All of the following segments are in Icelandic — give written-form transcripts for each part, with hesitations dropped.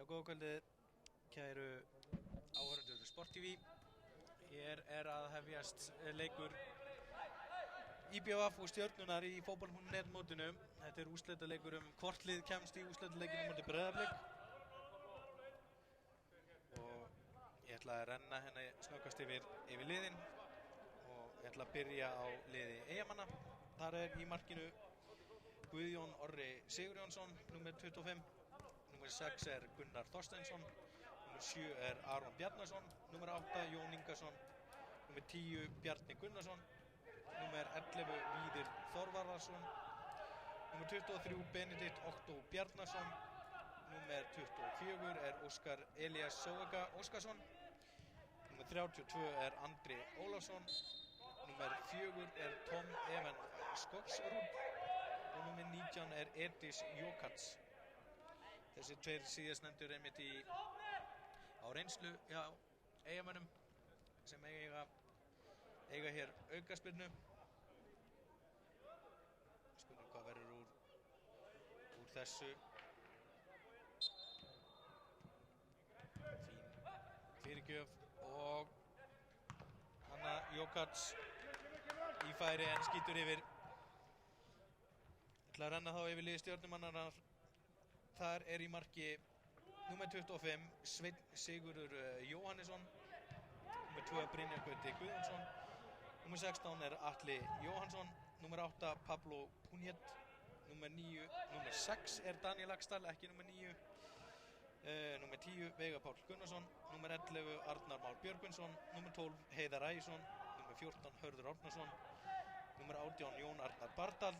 Góða kvöldið, kæru áhorfendur Sport TV. Hér að hefjast leikur IBVF og Stjörnunar í fótbolta.net mótinu. Þetta úrslitaleikur hvort lið kemst í úrslitaleikinn móti Breiðablik. Og ég ætla að renna henni snöggvast yfir liðin og ég ætla að byrja á liði Eyjamanna. Þar í markinu Guðjón Orri Sigurjónsson, númer 25. Númer 6 Gunnar Þorsteinsson. Númer 7 Aron Bjarnason. Númer 8 Jón Ingason. Númer 10 Bjarni Gunnarsson. Númer 11 Víðir Þorvarðarsson. Númer 23 Benedikt Ottó Bjarnason. Númer 24 Óskar Elías Sóega Óskarsson. Númer 32 Andri Ólafsson. Númer 4 Tom Even Skogsrúd. Og númer 19 Edis Jókats. Þessi tveir síðastnefndur einmitt á reynslu hjá Eyjamönnum sem eiga hér aukaspyrnu. Skulum hvað verður úr þessu. Fín fyrirgjöf og Hanna Jókats í færi en skýtur yfir. Ég ætla að renna þá yfir liði Stjörnumannanna. Þar í marki númer 25 Sveinn Sigurður Jóhannesson. Númer 2 Brynjar Gauti Guðjónsson. Númer 16 Atli Jóhannsson. Númer 8 Pablo Puniet. Númer 6 Daniel Axdal, ekki númer 9. Númer 10 Veigar Páll Gunnarsson. Númer 11 Arnar Már Björgvinsson. Númer 12 Heiðar Ægisson. Númer 14 Hörður Árnason. Númer 18 Jón Arnar Bardal.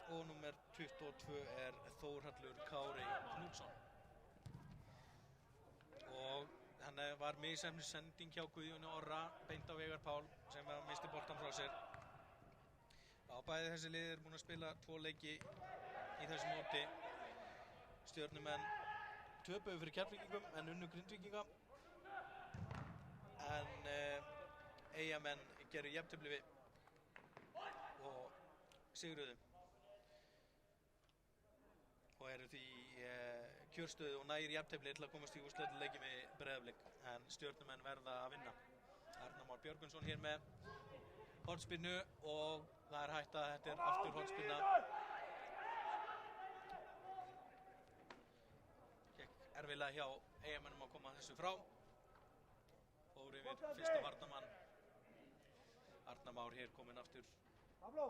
Og númer 22 Þórhallur Kári Knútsson. Og hann var misheppnuð sending hjá Guðjóni Orra beint á Veigar Pál sem missti boltann frá sér. Bæði þessi lið búin að spila 2 leiki í þessu móti. Stjörnumenn töpuðu fyrir Keflvíkingum en unnu Grindvíkinga. En Eyjamenn gerðu jafntefli við og sigruðu. Og eru því kjörstöðu og nægir jafntefli til að komast í úrslitaleiki með Breiðablik. En Stjörnumenn verða að vinna. Arnar Már Björgvinsson hér með hornspyrnu og það hægt að þetta aftur hornspyrna. Gekk erfiðlega hjá Eyjamönnum að koma þessu frá. Fór yfir fyrsta varnarmann. Arnar Már hér kominn aftur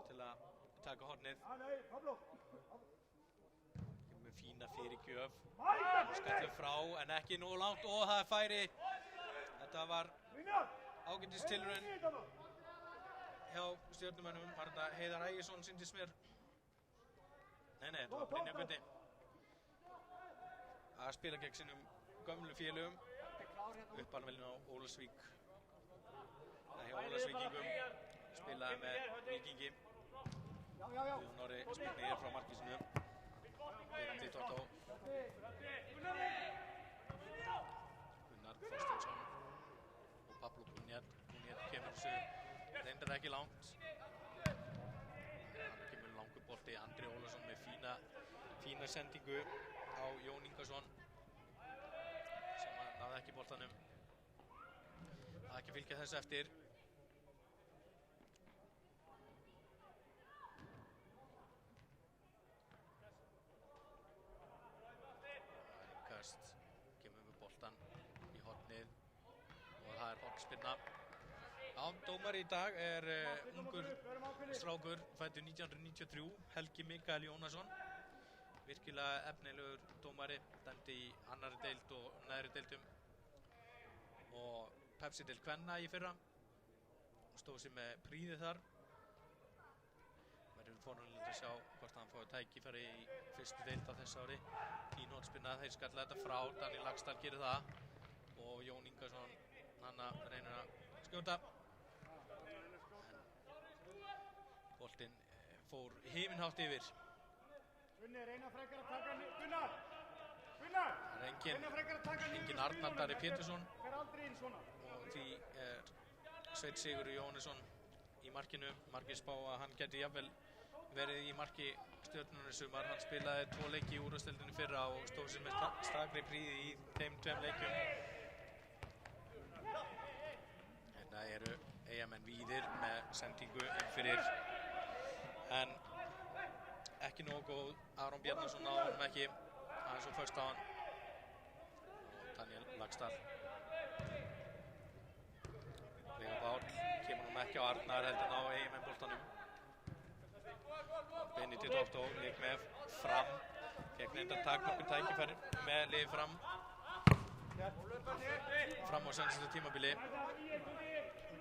til að taka hornið. Með fína fyrirgjöf. Skallur frá en ekki nógu langt og það færi. Þetta var ágætis tilraun hjá Stjörnumönnum. Var þetta Heiðar Ægisson sýndist mér? Nei, þetta var Brynjar Gauti. Að spila gegn sínum gömlu félögum. Uppalvelin á Ólafsvík. Hjá Ólafsvíkingum. Spilaði með Víkingi. Guðjón Orri spilni frá marki sinu. Benedikt Ottó. Gunnar Þorsteinsson og Pablo Puniet. Puniet kemur þessu reyndar ekki langt. Hann kemur langur bolti. Andri Ólafsson með fína sendingu á Jón Ingason sem náði ekki boltanum. Það ekki fylgja þessu eftir. Kemur við boltan í hornið og það hornspyrna. Dómari í dag ungur strákur fæddur 1993, Helgi Mikael Jónasson. Virkilega efnilegur dómari, dæmdi í annarri deild og neðri deildum og Pepsi-deild kvenna í fyrra og stóð sér með príði þar. Verður forvunilegt að sjá hvort hann fái tækifæri í fyrstu deild á þessu ári. Fín hornspyrna, þeir skalla þetta frá. Daniel Axdal gerir það og Jón Ingason hann reynir að skjóta. En boltinn fór himinhátt yfir. Reyna frekar að taka hann. Gunnar! Það engin Arnar Darri Pétursson og því Sveinn Sigurður Jóhannesson í markinu. Margir spá að hann geti jafnvel verið í marki Stjörnunnar í sumar. Hann spilaði 2 leiki í úrvalsdeildinni fyrra og stóð sig með stakri prýði í þeim 2 leikjum. Hérna eru Eyjamenn Víðir með sendingu inn fyrir, en ekki nógu góð. Aron Bjarnason á honum ekki, aðeins og föst á hann. Og Daniel Lagstall. Veigar Páll kemur honum ekki á Arnar, heldur á Eyjamenn boltanum. Benedikt Ottó leik með Fram, fekk nefndan takmarkun tækifæri með liði Fram á senstu tímabili.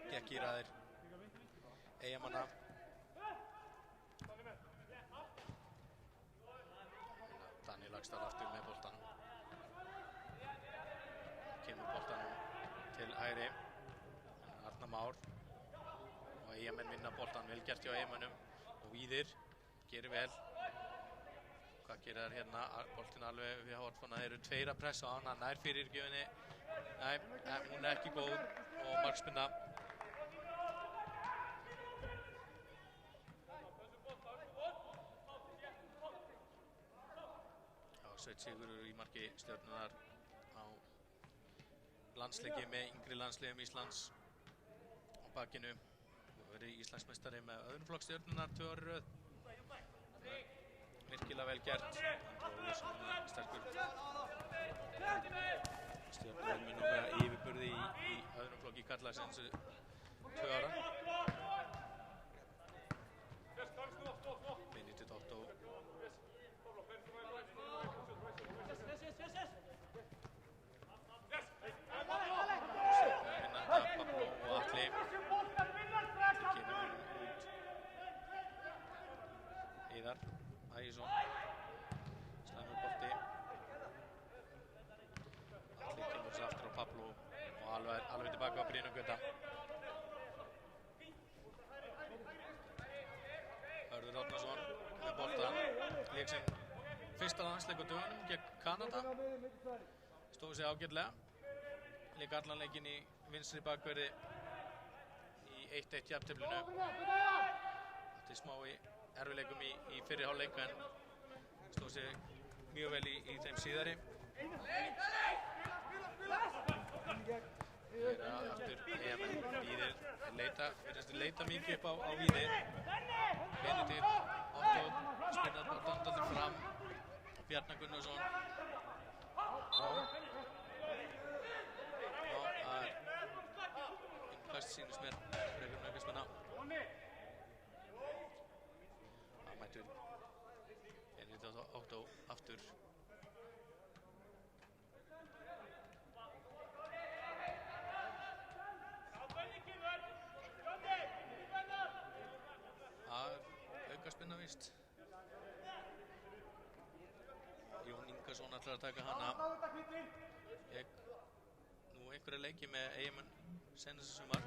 Gekk í raðir Eyjamanna. Daniel Lagstall aftur með boltan. Kemur boltanum til hægri. Arnar Már og Eyjamenn vinna boltan. Vel gert hjá Eyjamönnum og Víðir gerir vel. Hvað gerir þær hérna? Boltinn alveg við horfana. Þeir eru 2 að pressa á hann. Hann nær fyrirgjöfinni. Nei, hún er ekki góð og markspinna. Sveinn Sigurður í marki Stjörnunnar á landsleiki með yngri landsliðum Íslands á bakinu. Og verið Íslandsmeistari með öðrum flokk Stjörnunnar 2 ári í röð. Virkilega vel gert. Sterkur. Stjörnunnar mun að vera yfirburði í öðrum flokki karla senstu 2 ára. Benedikt Ottó. Pablo og Atli. Kemur út. Íðar Ægisson. Slæmur bolti. Atli kemur sér aftur á Pablo og alveg tilbaka á Brynjar Gauta. Hörður Árnason með boltan. Lék sinn fyrsta landsleik á dögunum gegn Kanada. Stóð sig ágætlega. Lék allan leikinn í vinstri bakverði í 1-1 jafnteflinu. Átti smá í erfiðleikum í fyrri hálfleik en stóð sig mjög vel í þeim síðari. Þeir eru aftur Eyjamenn Víðir virðist leita mikið upp á Víðir. Benedikt Ottó spinnar boltann dálítið fram. Bjarnar Gunnarsson. Innkast sýnist mér frekar með spenna. Það mætur Benedikt Ottó aftur. Auka spenna víst. Jón Ingason ætlar að taka hana. Nú einhverja leiki með Eyjamenn senast sumar.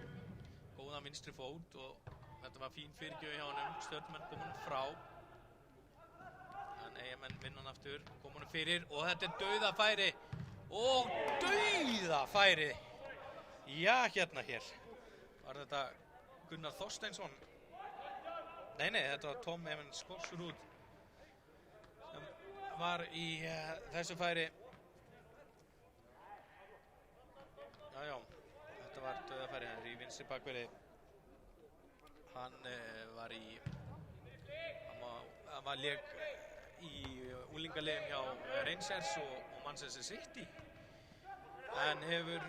Góðan vinstri fót og þetta var fín fyrirgjöf hjá honum. Stjörnumenn kom honum frá. En Eyjamenn vinna hann aftur. Kom honum fyrir og þetta er dauðafæri. Og dauðafæri. Já, hérna hér. Var þetta Gunnar Þorsteinsson? Nei, þetta var Tom Evans Skorsrud sem var í þessu færi. Já, þetta var dauðafæri. Hann er í vinstri bakverði. Hann var lék í unglingalegum hjá Rangers og Manchester City. En hefur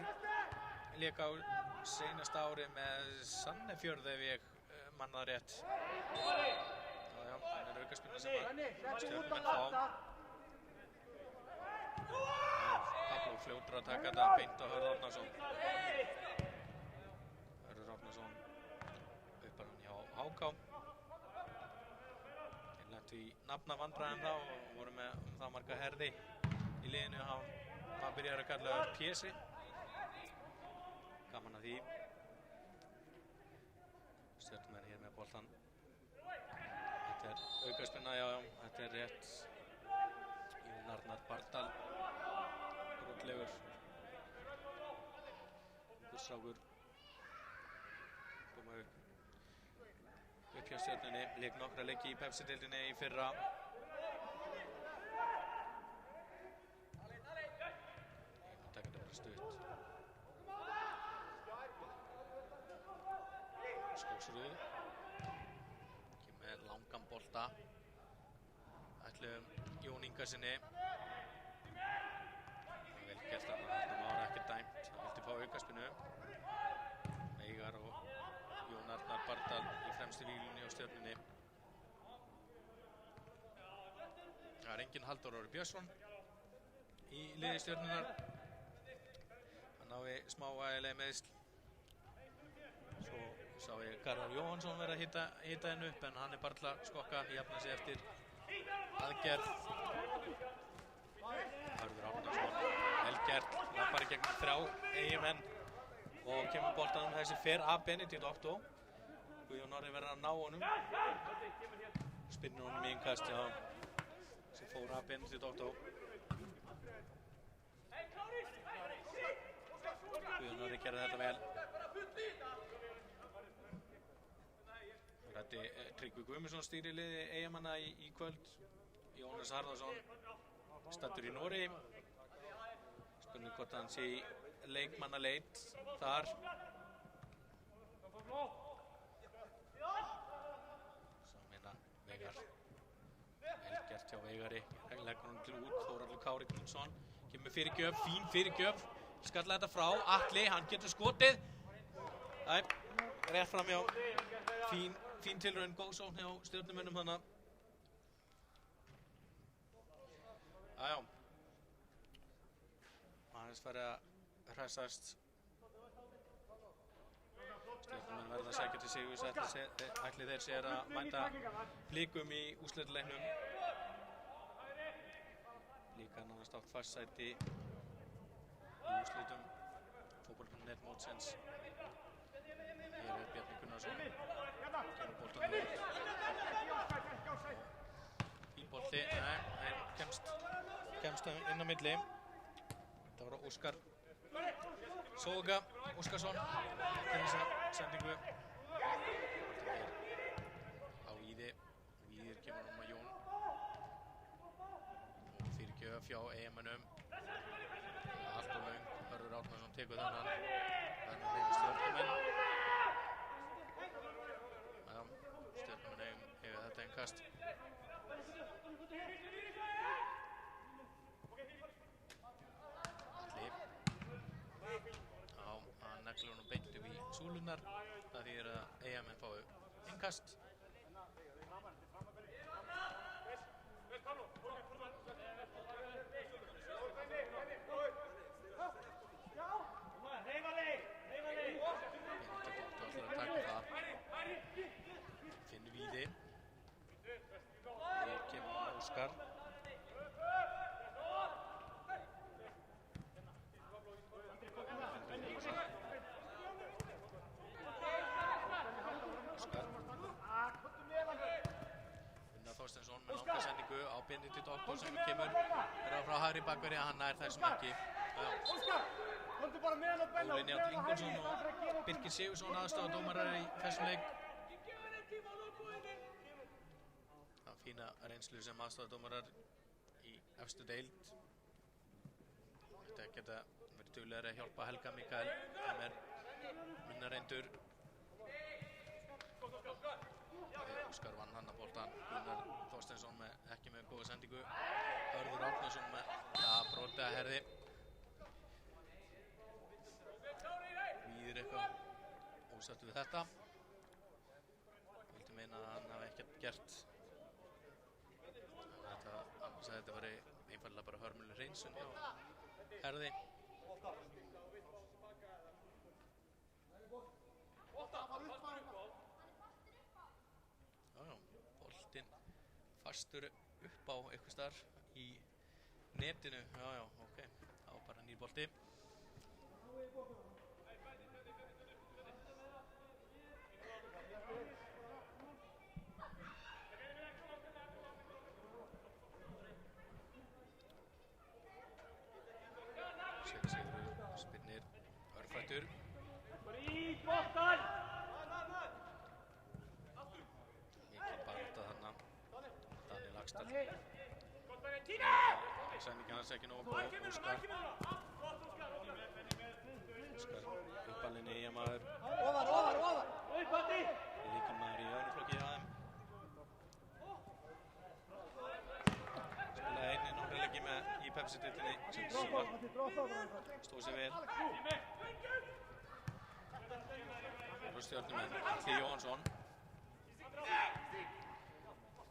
lék á seinasta ári með Sandefjörð ef ég manna það rétt. Já, hann er aukaspinna sem að Stjörnumenn fá. Pablo fljótur að taka þetta beint á Hörður Árnason. Hörður Árnason uppar hann hjá HK. Þeir lentu í nafnavandræðum þá og voru með það marga herði í liðinu. Hann byrjar að kalla Pési. Gaman að því. Stjörnumenn hér með boltan. Þetta er aukaspinna, já, þetta er rétt. Jón Arnar Bardal. Brotlegur. Ungur strákur. Koma upp. upp hjá Stjörnunni, lék nokkra leiki í Pepsi-deildinni í fyrra. Taka þetta bara stutt. Skógsrúð kemur með langan bolta. Ætluðum Jón Ingarsinni. Vel gert þarna, þetta var ekki dæmt. Það vildi fá aukaspinu. Veigar og Jón Arnar Bardal í fremstu víglunni á Stjörnunni. Það enginn Halldór Orri Björnsson í liði Stjörnunnar. Hann nái smávægilega meiðsl. Svo sá ég Garðar Jóhannsson vera að hita henn upp, en hann bara til að skokka, jafna sig eftir aðgerð. Hörður Árnason, vel gert, lappar í gegnum 3 eiginmenn og kemur boltanum þessi fer að Benedikt Otto. Guðjón Orri verður að ná honum. Spinnur honum í innkast, já, sem fór að Benedikt Otto. Guðjón Orri gerði þetta vel. Ræddi Tryggvi Guðmundsson stýri liði Eyjamanna í kvöld. Jónas Harðarsson staddur í Noregi. Spurning hvort hann sé í leikmannaleit þar. Samina Veigar. Vel gert hjá Veigari. Leggur hann til út. Þórhallur Kári Knútsson kemur fyrirgjöf, fín fyrirgjöf. Skalla þetta frá. Atli, hann getur skotið. Æ, rétt fram hjá. Fín tilraun, góð sókn hjá Stjörnumönnum hana. Jájá. Aðeins farið að hressast. Stjörnumenn verða að sækja til sigurs. Ætli þeir sér að mæta Blikum í úrslitaleiknum. Blikar nánast átt fast sæti í úrslitum Fótbolta.net mótsins. Hér Bjarni Gunnarsson. Kemur boltanum út. Fín bolti, nei, kemst inn á milli. Það var Óskar Soga Óskarsson til þessa sendingu. Á Víði. Víðir kemur að Jón. Og fyrirgjöf hjá Eyjamönnum. Allt og löng. Hörður Árnason tekur þennan. Þannig nefnir Stjörnumenn. Stjörnumenn hefur þetta innkast. Neglir honum beint upp í súlurnar. Það þýðir að Eyjamenn fái innkast. Benedikt Otto ætlar að taka það. Finnur Víði. Hér kemur Óskar. Þorsteinsson með langa sendingu á Benedikt Otto sem kemur frá hægri bakverði, hann nær þessum ekki. Óli Njáll Ingólfsson og Birkir Sigursson aðstofadómarar í þessum leik. Það fína reynslu sem aðstofadómarar í efstu deild. Þetta geta verið duglegri að hjálpa Helga Mikael sem minna reyndur. Óskar vann hann að boltan. Gunnar Þorsteinsson ekki með góða sendingu. Hörður Árnason með brotið að herði. Víðir eitthvað ósattu við þetta. Vildi meina að hann hafi ekkert gert. Þetta var einfallega bara hörmuleg hreinsun hjá herði. Fastur upp á eitthvað starf í netinu. Já, ok. Það var bara nýr bolti. Sigurður spinnir örfættur. Axtal. Sendingin hans ekki nógu góð. Óskar uppalinn Eyjamaður. Lykilmaður í öðrum flokki hjá þeim. Spilaði einn nokkra leiki í Pepsi-deildinni sem sumar. Stóð sig vel. Stjörnumenn Atli Jóhannsson.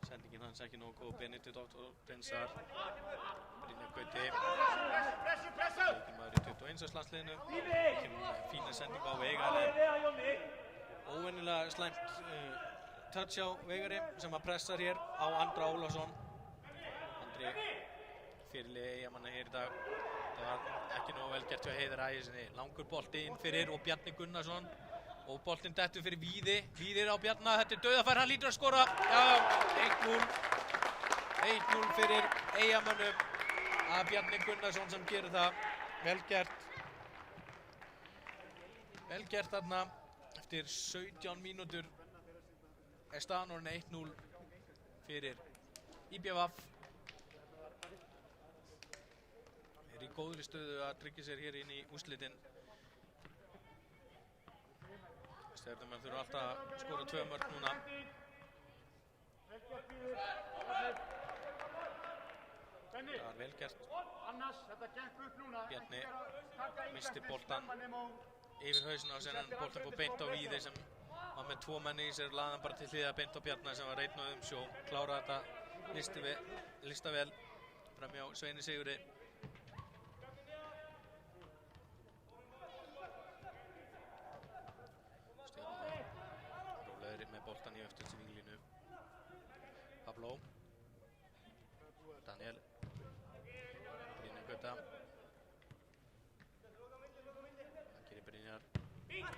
Sendingin hans ekki nógu góð. Benedikt Otto Prinsar. Brynjar Gauti. Lykilmaður í 21. landsliðinu. Fína sending á Veigari. Óvenjulega slæmt touch á Veigari sem að pressar hér á Andra Ólafsson. Andri fyrirliði Eyjamanna hér í dag. Það var ekki nógu vel gert hjá Heiðar Ægisinni. Langur bolti inn fyrir og Bjarni Gunnarsson. Og boltinn dettur fyrir Víði. Víði er á Bjarna, þetta er dauðafæri, hann lítur að skora. Já, 1-0. 1-0 fyrir Eyjamönnum. Að Bjarni Gunnarsson sem gerir það. Vel gert. Vel gert þarna. Eftir 17 mínútur er staðan orðin 1-0 fyrir IBVF. Er í góðri stöðu að tryggja sér hér inn í úrslitin. Stjörnumenn þurfa alltaf að skora 2 mörk núna. Það var vel gert. Bjarni misti boltan yfir hausinn á sér en boltan fór beint á Víði sem var með 2 menn í sér, laði hann bara til hliðar beint á Bjarna sem var einn og umsjó. Kláraði þetta lista vel fram hjá Sveini Sigurði. Með boltan í öftustu víglínu. Pablo. Daniel. Brynjar Gauta. Það gerir Brynjar. Kemur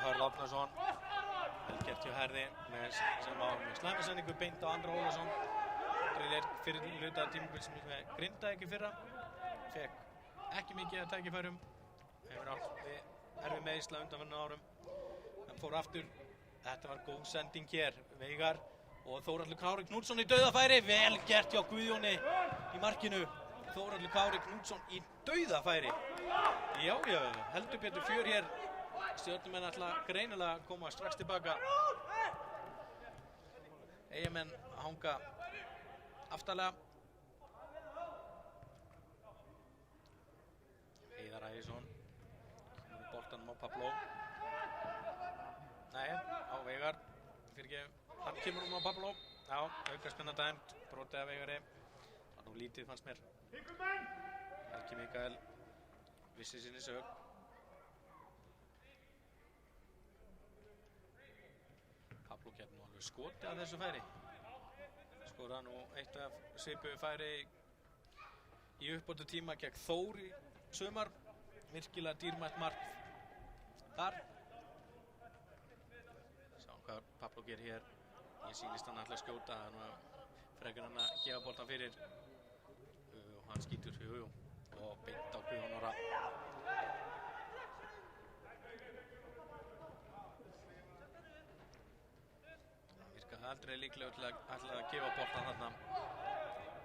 Hörð Árnason. Vel gert hjá Herði sem á með slæmisendingu beint á Andra Ólafsson. Andri fyrir hluta tímabils með Grindavík í fyrra. Fekk ekki mikið að tækifærum. Hefur átt erfið meiðsla undanfarna árum. Fór aftur, þetta var góð sending hér, Veigar og Þórhallur Kári Knútsson í dauðafæri, vel gert hjá Guðjóni í markinu. Þórhallur Kári Knútsson í dauðafæri. Já, heldur betur fjör hér. Stjörnumenn ætla greinilega að koma strax tilbaka. Eyjamenn hanga aftarlega. Heiðar Ægisson, boltanum á Pablo. Nei, á Veigar, hann kemur á Pablo. Já, aukarspenna dæmt, brotið af Veigari. Það var nú lítið fannst mér. Helgi Mikael vissi sinni sög. Pablo getur nú alveg skotið að þessu færi. Skoraði nú eitt af svipuðu færi í uppbótu tíma gegn Þór í sumar. Virkilega dýrmætt mark þar. Hvað Pablo gerir hér. Ég sýnist hann alltaf að skjóta. Það er frekar hann að gefa boltan fyrir. Og hann skýtur og beint á Guðjón Orra. Það virkaði aldrei líklega til að gefa boltan þarna.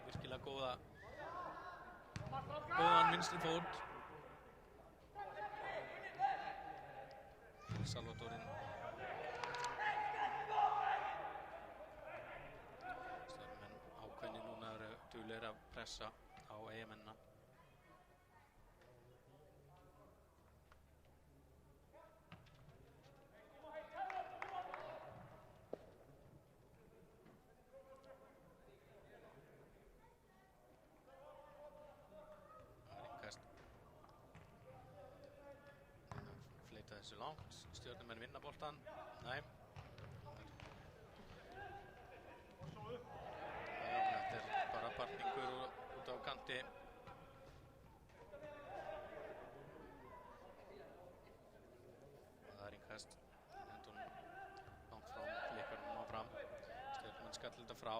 Virkilega góðan vinstri fót. Salvadorinn. Duglegir að pressa á Eyjamennina. Innkast. Fleita þessu langt. Stjörnumenn vinna boltan. Nei. Bara partningur út á kanti. Það er innkast. Hendur langt frá leikurinn áfram. Stjörnumenn skall þetta frá.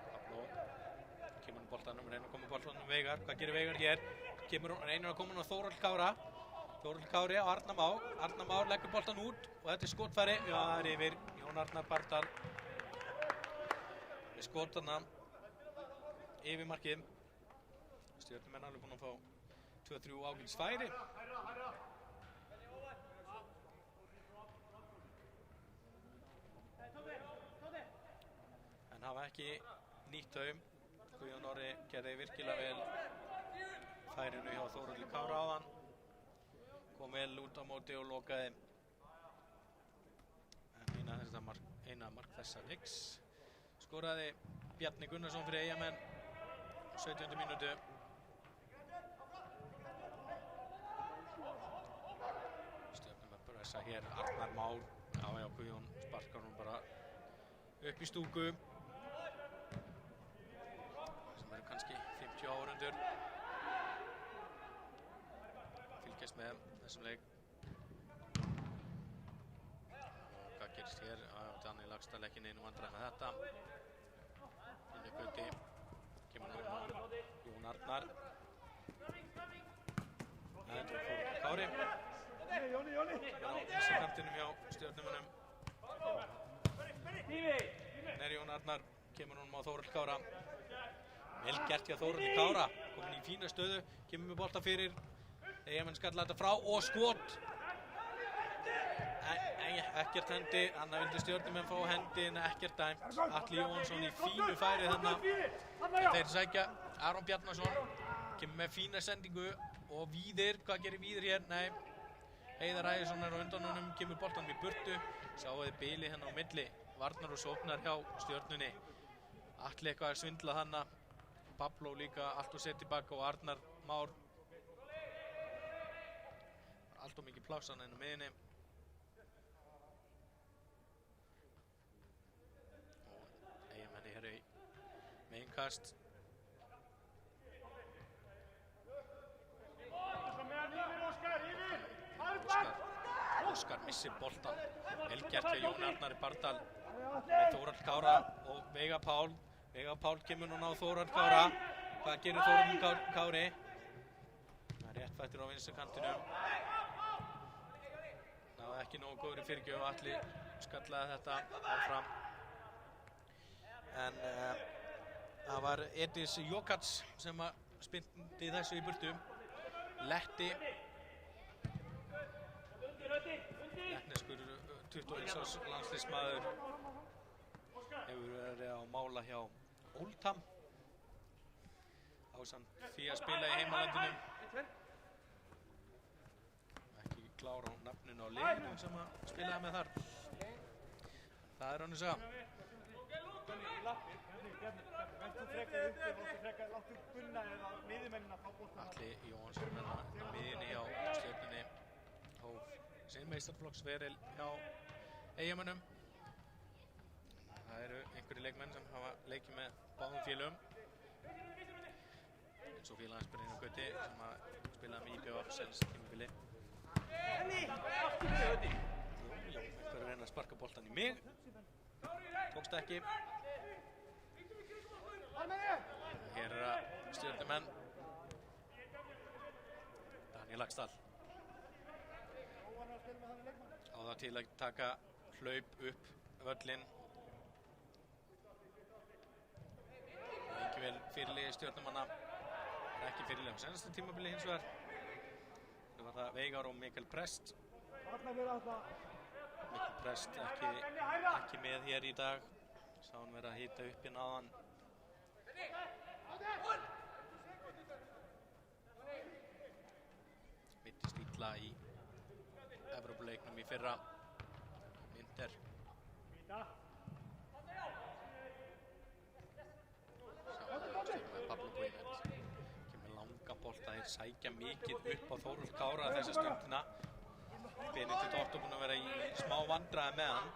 Pablo kemur boltanum, reynir að koma boltanum Veigar. Hvað gerir Veigar hér? Reynir að koma á Þórhall Kára. Þórhall Kári á Arnar Már. Arnar Már leggur boltan út og þetta er skotfæri. Já, það er yfir. Jón Arnar Bardal. með skotana yfir markið. Stjörnumenn alveg búin að fá 2-3 ágætis færi. En hafa ekki nýtt þau. Guðjón Orri gerði virkilega vel færinu hjá Þóróldi Kára áðan. Kom vel út á móti og lokaði. En eina mark þessa leiks skoraði Bjarni Gunnarsson fyrir Eyjamenn 17. mínútu. Stjörnumenn pressa hér, Arnar Már. Já, Guðjón sparkar hún bara upp í stúku. Sem eru kannski 50 árundur. Fylgjast með þessum leik. Hvað gerist hér? Danni Lagstall ekki neinum vandræði með þetta. Inni Gauti. Kemur nú Jón Arnar. En Þóróldur Kári. Á þessu kantinum hjá Stjörnumönnum. Nær Jón Arnar. Kemur honum á Þóróldur Kára. Vel gert hjá Þóróldur Kára. Komin í fína stöðu. Kemur með bolta fyrir. Eyjamenn skalla þetta frá og skot. Ekkert hendi, annað vildi Stjörnumenn fá hendi en ekkert dæmt. Atli Jónsson í fínu færi þarna. Þeir sækja Aron Bjarnason, kemur með fína sendingu og Víðir, hvað gerir Víðir hér? Nei, Heiðar Ægisson er á undan honum, kemur boltanum í burtu. Sjáuði bili hérna á milli, varnar og sóknar hjá Stjörnunni. Atli eitthvað er svindlað þarna. Pablo líka allt og sett tilbaka og Arnar Már. Allt og mikið pláss hann inn á miðinni. Með innkast. Óskar missir boltan. Vel gert hjá Jón Arnari Bardal með Þórhall Kára og Veigar Pál. Veigar Pál kemur núna á Þórhall Kára. Hvað gerir Þórhall Kári? Það er rétt fættur á vinstri kantinum. Náði ekki nógu góðri fyrirgjöf. Atli skallaði þetta áfram. En það var Edis Jokats sem spyrndi þessu í burtu. Letti. Lettneskur 21 árs landsliðsmaður hefur verið á mála hjá Oldham ásamt því að spila í heimalandinu. Ekki klára á nafninu á liðinu sem að spilaði með þar. Það er önnur saga. Atli Jónsson á miðjunni hjá Stjörnunni hóf sinn meistaraflokksferil hjá Eyjamönnum. Það eru einhverjir leikmenn sem hafa leikið með báðum félögum eins og félagans Brynjar Gauti sem spilaði með IBF senst tímabili. Einhver reyna að sparka boltan í mig. Tókst ekki. Hér er að Stjörnumenn. Danni Lagstall. Á það til að taka hlaup upp völlinn. Ekki vel fyrirliði Stjörnumanna. Ekki fyrirliði á senasta tímabili hins vegar. Nú var það Veigar og Mikael Prest. Mikael Prest ekki með hér í dag. Sá hann vera að hita upp í náðan. Mittist illa í Evrópuleiknum í fyrra. Inter. Með Pablo Buinet. Kemur langa bolta, þeir sækja mikið upp á Þórhall Kára þessa stundina. Benedikt Otto búinn að vera í smá vandræði með hann.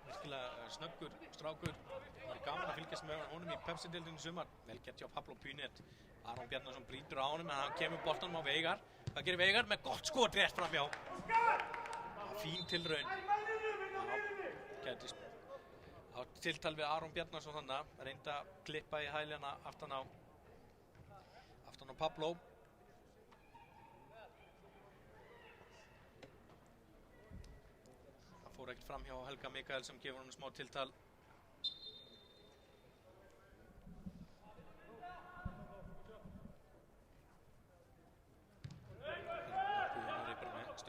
Virkilega snöggur strákur. Það var gaman að fylgjast með honum í Pepsi-deildinni sumar. Vel gert hjá Pablo Buinet. Aron Bjarnason brýtur á honum en hann kemur boltanum á Veigar. Hvað gerir Veigar með gott skot rétt framhjá? Fín tilraun. Gæti á tiltal við Aron Bjarnason þannig. Reynda að klippa í hælina aftan á Pablo. Það fór ekkert fram hjá Helga Mikael sem gefur honum smá tiltal.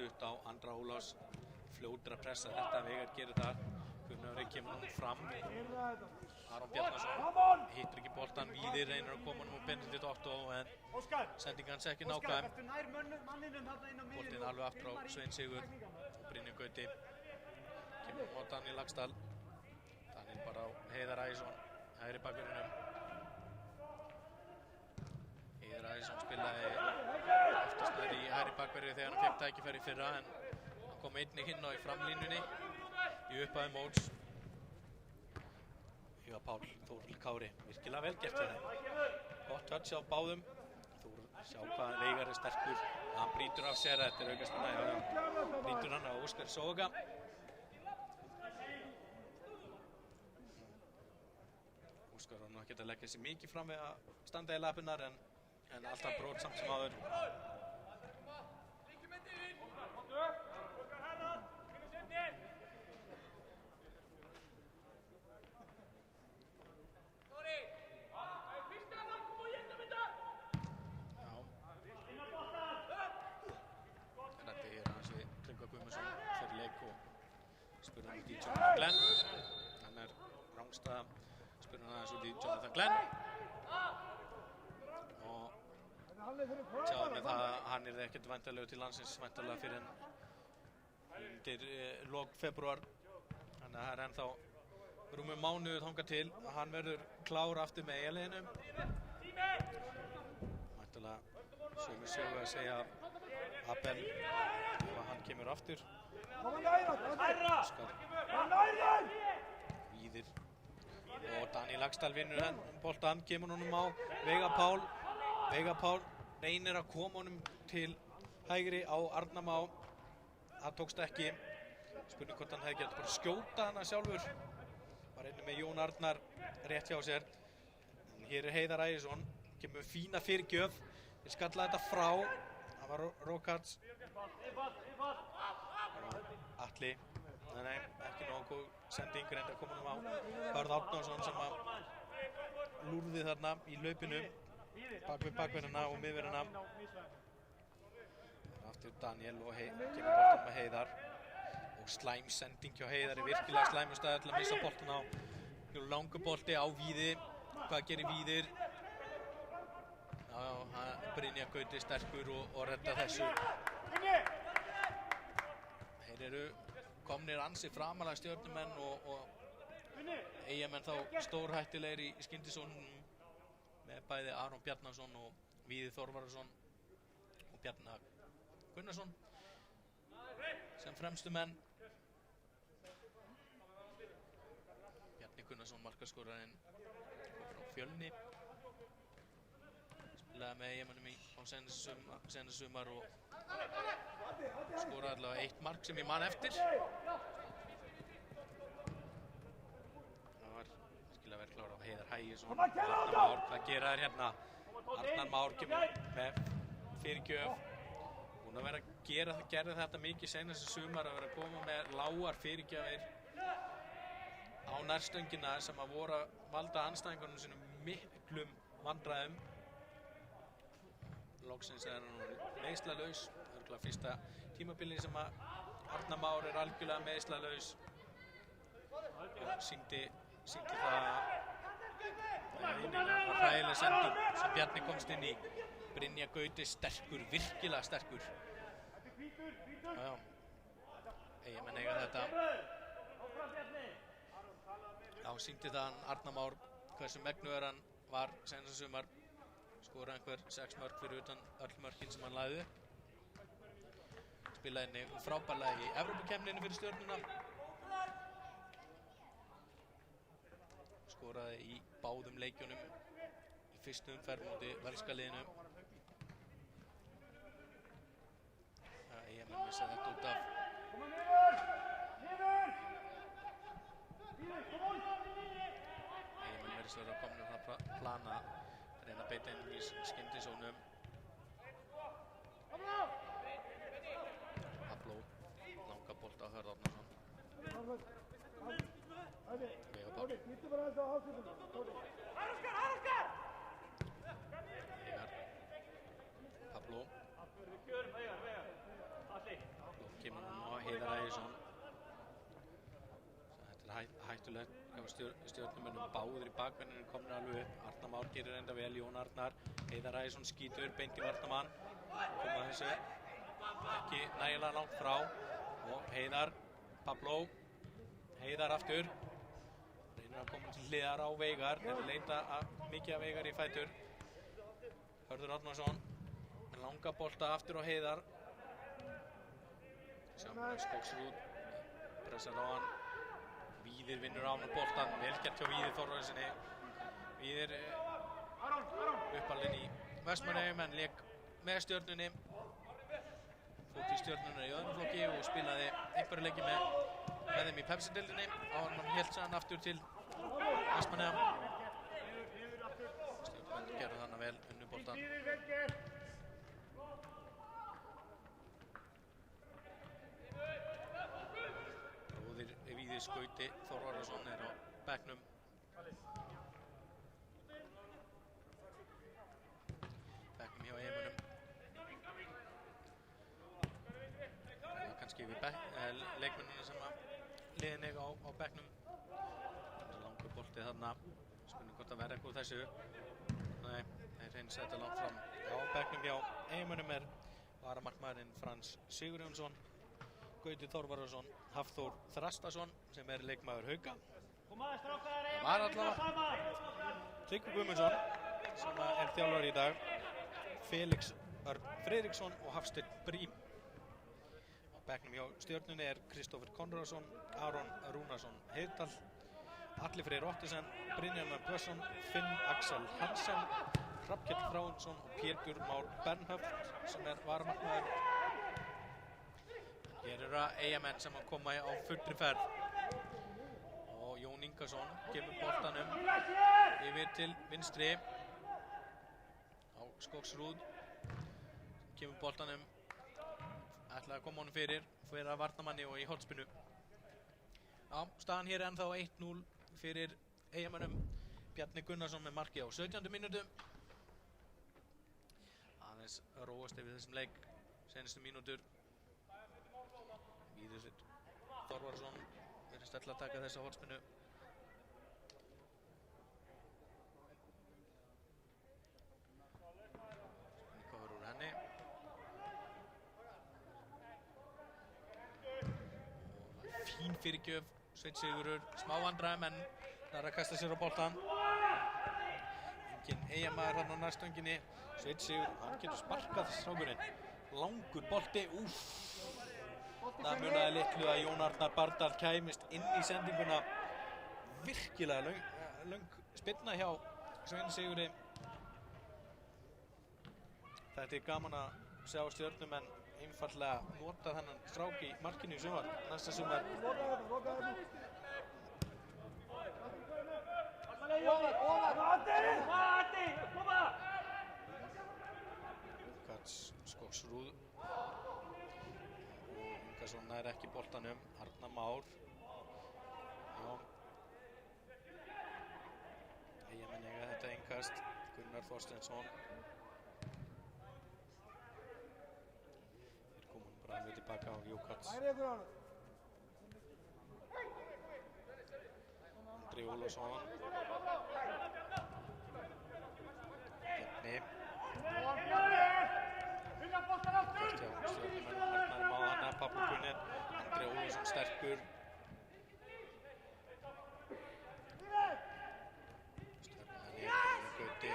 stutt á Andra Ólafs, fljótur að pressa þetta, Veigar gerir það, Gunnar kemur nú fram, Aron Bjarnason hittir ekki boltan, Víðir reynir að koma nú og Benedikt Otto en sendingan sé ekki nákvæm, boltinn alveg aftur á Svein Sigur og Brynjar Gauti kemur á Daniel Laxdal, Daniel bara á Heiðar Ægisson, hægri bakverðinum. Heiðar Ægisson spilaði oftast nær í hægri bakverði þegar hann fekk tækifæri í fyrra en hann kom einnig inn á í framlínunni í upphafi móts. Jóa Pál, Þór Kári, virkilega vel gert þeim. Gott touch á báðum. Þór sjá hvað Veigar sterkur. Hann brýtur af sér, þetta aukast hann brýtur hann á Óskar Soga. Óskar var nú ekki að leggja sig mikið fram við að standa í lappirnar en alltaf brot samt sem áður. Glenn, hann rángstað, spurði hann aðeins út í Jonathan Glenn og sjáðu með það að hann ekkert væntanlegur til landsins væntanlega fyrir en undir lok febrúar þannig að það ennþá rúmur mánuður þangað til að hann verður klár aftur með eiginleginu væntanlega sömu sögu að segja Abel ef hann kemur aftur Víðir og Daniel Laxdal vinnur hann boltan, kemur honum á Veigar Pál reynir að koma honum til hægri á Arnar Má það tókst ekki spurning hvort hann hefði gett bara skjóta hana sjálfur var einnig með Jón Arnar rétt hjá sér en hér Heiðar Ægisson kemur fína fyrirgjöf við skalla þetta frá það var Rókards Atli, nei, ekki nógu sending reyndi að koma honum á Börð Árnason sem að lúrði þarna í laupinu bak við bakverðina og miðverðina aftur Daniel og kemur boltan með Heiðar og slæm sending hjá Heiðar virkilega slæmur stað til að missa boltan á langur bolti á Víði hvað gerir Víðir Brynjar Gauti sterkur og redda þessu þeir eru komnir ansi framalega stjörnumenn og Eyjamenn þá stórhættilegir í skyndisónum með bæði Aron Bjarnason og Víði Þorvarðarsson og Bjarnar Gunnarsson sem fremstu menn Bjarni Gunnarsson markaskorarinn frá Fjölni spilaði með Eyjamennum á senasta sumar og skoraði allavega 1 mark sem ég man eftir það var virkilega verið klára á Heiðar Hægisson Arnar Már, hvað gera þær hérna Arnar Már kemur með fyrirgjöf búin að vera að gera þetta mikið seinasta sumar að vera að koma með lágar fyrirgjafir á nærstöngina sem að voru að valda andstæðingunum sínum miklum vandræðum loksins hann meiðslalaus örgulega fyrsta tímabilið sem að Arnar Már algjörlega meiðslalaus sýndi það hræðileg sending sem Bjarni komst inn í Brynjar Gauti sterkur, virkilega sterkur Eyjamenn eiga þetta sýndi það Arnar Már hversu megnuður hann var senasta sumar skoraði einhver 6 mörk fyrir utan öll mörkin sem hann lagði spilaði henni frábærlega í Evrópukeppninni fyrir Stjörnuna skoraði í báðum leikjunum í fyrstu umferð móti velska liðinu Eyjamenn missa þetta út af Eyjamenn verðist vera komnir að plana reyna að beita inn í skyndisónum Pablo langa bolta á Hörð Árnason Veigar Pál Veigar Pablo hættulegt hjá stjörnumönnum. Báðir í bakverðinu komnir alveg upp. Arnar Már gerir enda vel. Jón Arnar, Heiðar Ægjesson skýtur beint í varnarmann, koma þessu ekki nægilega langt frá. Og Heiðar, Pablo, Heiðar aftur, reynir að koma til hliðar á Veigar, leita mikið af Veigar í fætur. Hörður Árnason, langa bolta aftur á Heiðar. Sjáum Skógsrúð pressar á hann. Víðir vinnur á hann boltan, vel gert hjá Víðir Þórðarsinni. Víðir uppalinn í Vestmannaeyjum en lék með Stjörnunni. Fór til Stjörnunnar í öðrum flokki og spilaði einhverja leiki með þeim í Pepsi-deildinni. Áður hann hélt sig hann aftur til Vestmannaeyja. Stjörnunnar gerði þarna vel unnu boltan. Víðir Skauti Þórðarson á bekknum. Bekknum hjá Eyjamönnum. Það er kannski við leikmennina sem að liðin eiga á bekknum. Það er langur bolti þarna. Spurning hvort að verða eitthvað úr þessu. Nei, þeir reyns þetta langt fram. Á bekknum hjá Eyjamönnum varamarkmaðurinn Frans Sigurjónsson, Gauti Þórðarson, Hafþór Þrastason sem leikmaður Hauka. Það var allavega Tryggvi Guðmundsson sem þjálfari í dag, Felix Örn Friðriksson og Hafsteinn Brím. Á bekknum hjá Stjörnunni Kristófer Konráðsson, Aron Rúnarsson Heiðdal, Atli Freyr Ottesen, Brynjar Björnsson, Finn Axel Hansen, Hrafnkell Þráinsson og Pétur Már Bernhöft sem varamarkmaður. Hér eru Eyjamenn sem að koma á fullri ferð og Jón Ingason kemur boltanum yfir til vinstri á Skógsrúð, kemur boltanum, ætlaði að koma honum fyrir að varnarmanni og í hornspyrnu. Já, staðan hér ennþá 1-0 fyrir Eyjamönnum. Bjarni Gunnarsson með marki á 17. mínútu. Aðeins róast yfir þessum leik senustu mínútur. Víðir Þórðarson virðist ætla að taka þessa hornspyrnu. Spurning hvað var úr henni. Og fín fyrirgjöf, Sveinn Sigurður, smá vandræðum en það er að kasta sér á boltan. Enginn Eyjamaður hann á næstönginni. Sveinn Sigurður, hann getur sparkað strákurinn. Langur bolti, Það munaði litlu að Jón Arnar Bardal kæmist inn í sendinguna. Virkilega löng spyrna hjá Sveini Sigurði. Þetta gaman að sjá Stjörnumenn einfaldlega nota þennan strák í markinu í sumar, næsta sumar. Skógsrúð. Ingason nær ekki boltanum. Arnar Már. Já. Eyjamenn eiga þetta innkast. Gunnar Þorsteinsson. Þeir komum bara alveg tilbaka á Jókats. Andri Ólafsson. Bjarni. Stjörnumenn Arnar Máðana, Pablo Gunnar, Andri Ólafsson sterkur. Stjörnumenn Gauti.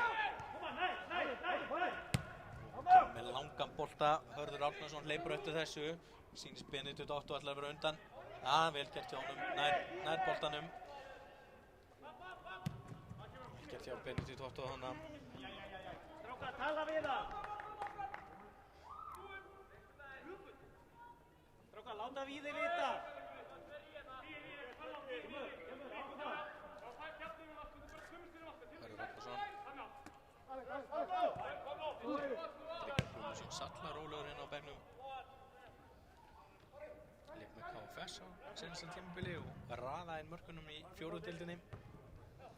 Kemur með langan bolta. Hörður Árnason hleypur eftir þessu. Sýnist Benedikt Otto ætlar að vera undan. Vel gert hjá honum, nær boltanum. Vel gert hjá Benedikt Otto þannig. Strákar, tala við það! Strákar, láta Víði vita! Hörður Árnason. Guðmundsson sallar rólegur inn á bekknum. Leik með KFS á seinasta tímabili og raða inn mörkunum í fjóru deildinni.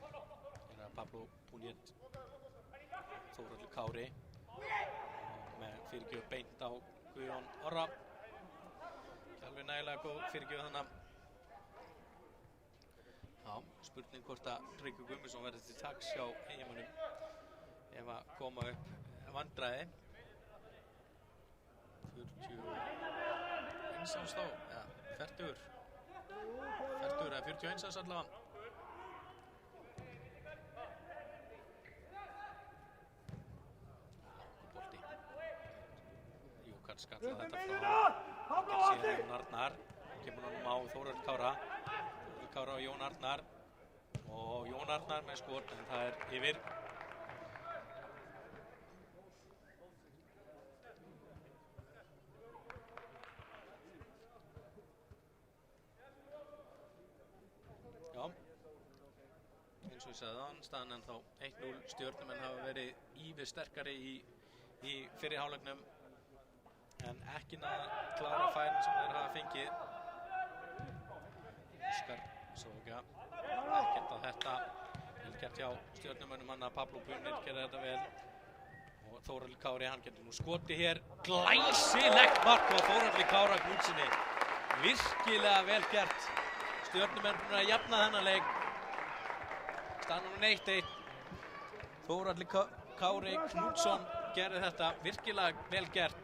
Hér er Pablo Puniet, Þórhallur Kári með fyrirgjöf beint á Guðjón Orra. Ekki alveg nægilega góð fyrirgjöf þannig. Já, Já, spurning hvort að Tryggvi Guðmundsson verður til taks hjá Eyjamönnum ef að koma upp vandræði. 41 árs þá, ja, 40 eða 41 árs allavega. Bolti. Jókar skalla þetta frá. Sér Jón Arnar, kemur honum á Þórhall Kára. Þórhall Kára og Jón Arnar. Og Jón Arnar með skot, en það yfir. Já, eins og ég sagði þann, staðan en þá 1-0. Stjörnumenn hafa verið ívið sterkari í fyrri hálfleiknum en ekki náða klára færin sem þeir hafa fengið. Óskar Sóga, ekkert að þetta, vel gert hjá Stjörnumönnum, hann að Pablo Punir gerði þetta vel. Og Þórhall Kári, hann getur nú skotið hér, glæsilegt mark á Þórhalli Kára Knútsinni. Virkilega vel gert. Stjörnumenn búin að jafna þennan leik. Staðan 1-1. Þórhalli Kári Knútsson gerði þetta virkilega vel gert.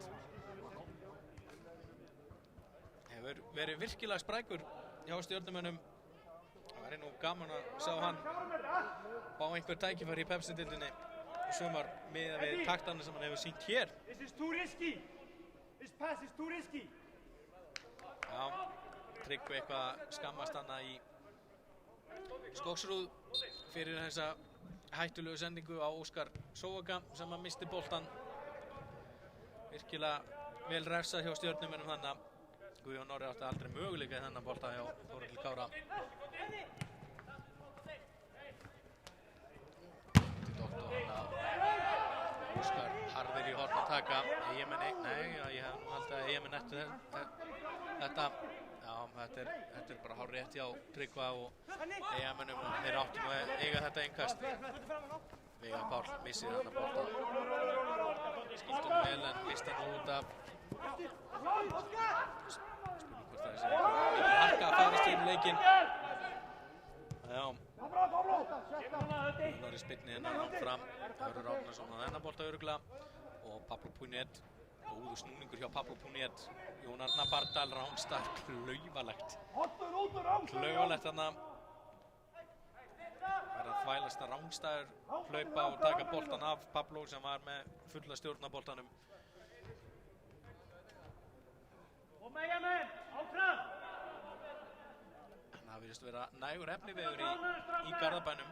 Hefur verið virkilega sprækur hjá Stjörnumönnum. Það væri nú gaman að sjá hann fá einhver tækifæri í Pepsi-deildinni í sumar miðað við taktana sem hann hefur sýnt hér. This is too risky. This pass is too risky. Já, Tryggvi eitthvað skammast hana í Skóksrúð fyrir þessa hættulegu sendingu á Óskar Sóga sem að misti boltan. Virkilega vel refsað hjá Stjörnumönnum þannig að Guðjón Orri átti aldrei möguleika í þennan bolta hjá Þórhalli Kára. Óskar harður í horn að taka. Eyjamenn, ég hef haldið að Eyjamenn eftir þetta. Já, þetta er bara hár rétt hjá Tryggva og Eyjamennum. Þeir áttu nú að eiga þetta innkast. Veigar Páll missir þarna bolta. Skildi vel en listi nú út af. Spurning hvort það sé mikil harka að færast í leikinn. Já. Norri spyrni hennar langt fram. Hörður Árnason á þennan bolta örugglega. Og Pablo Punir. Góður snúningur hjá Pablo Punir. Jón Arnar Bardal, rángstar, klaufalegt. Klaufalegt þarna. Verða að þvælast að rángstæður hlaupa og taka boltan af Pablo sem var með fulla stjórn á boltanum. En það virðist vera nægur efniveður í Garðabænum.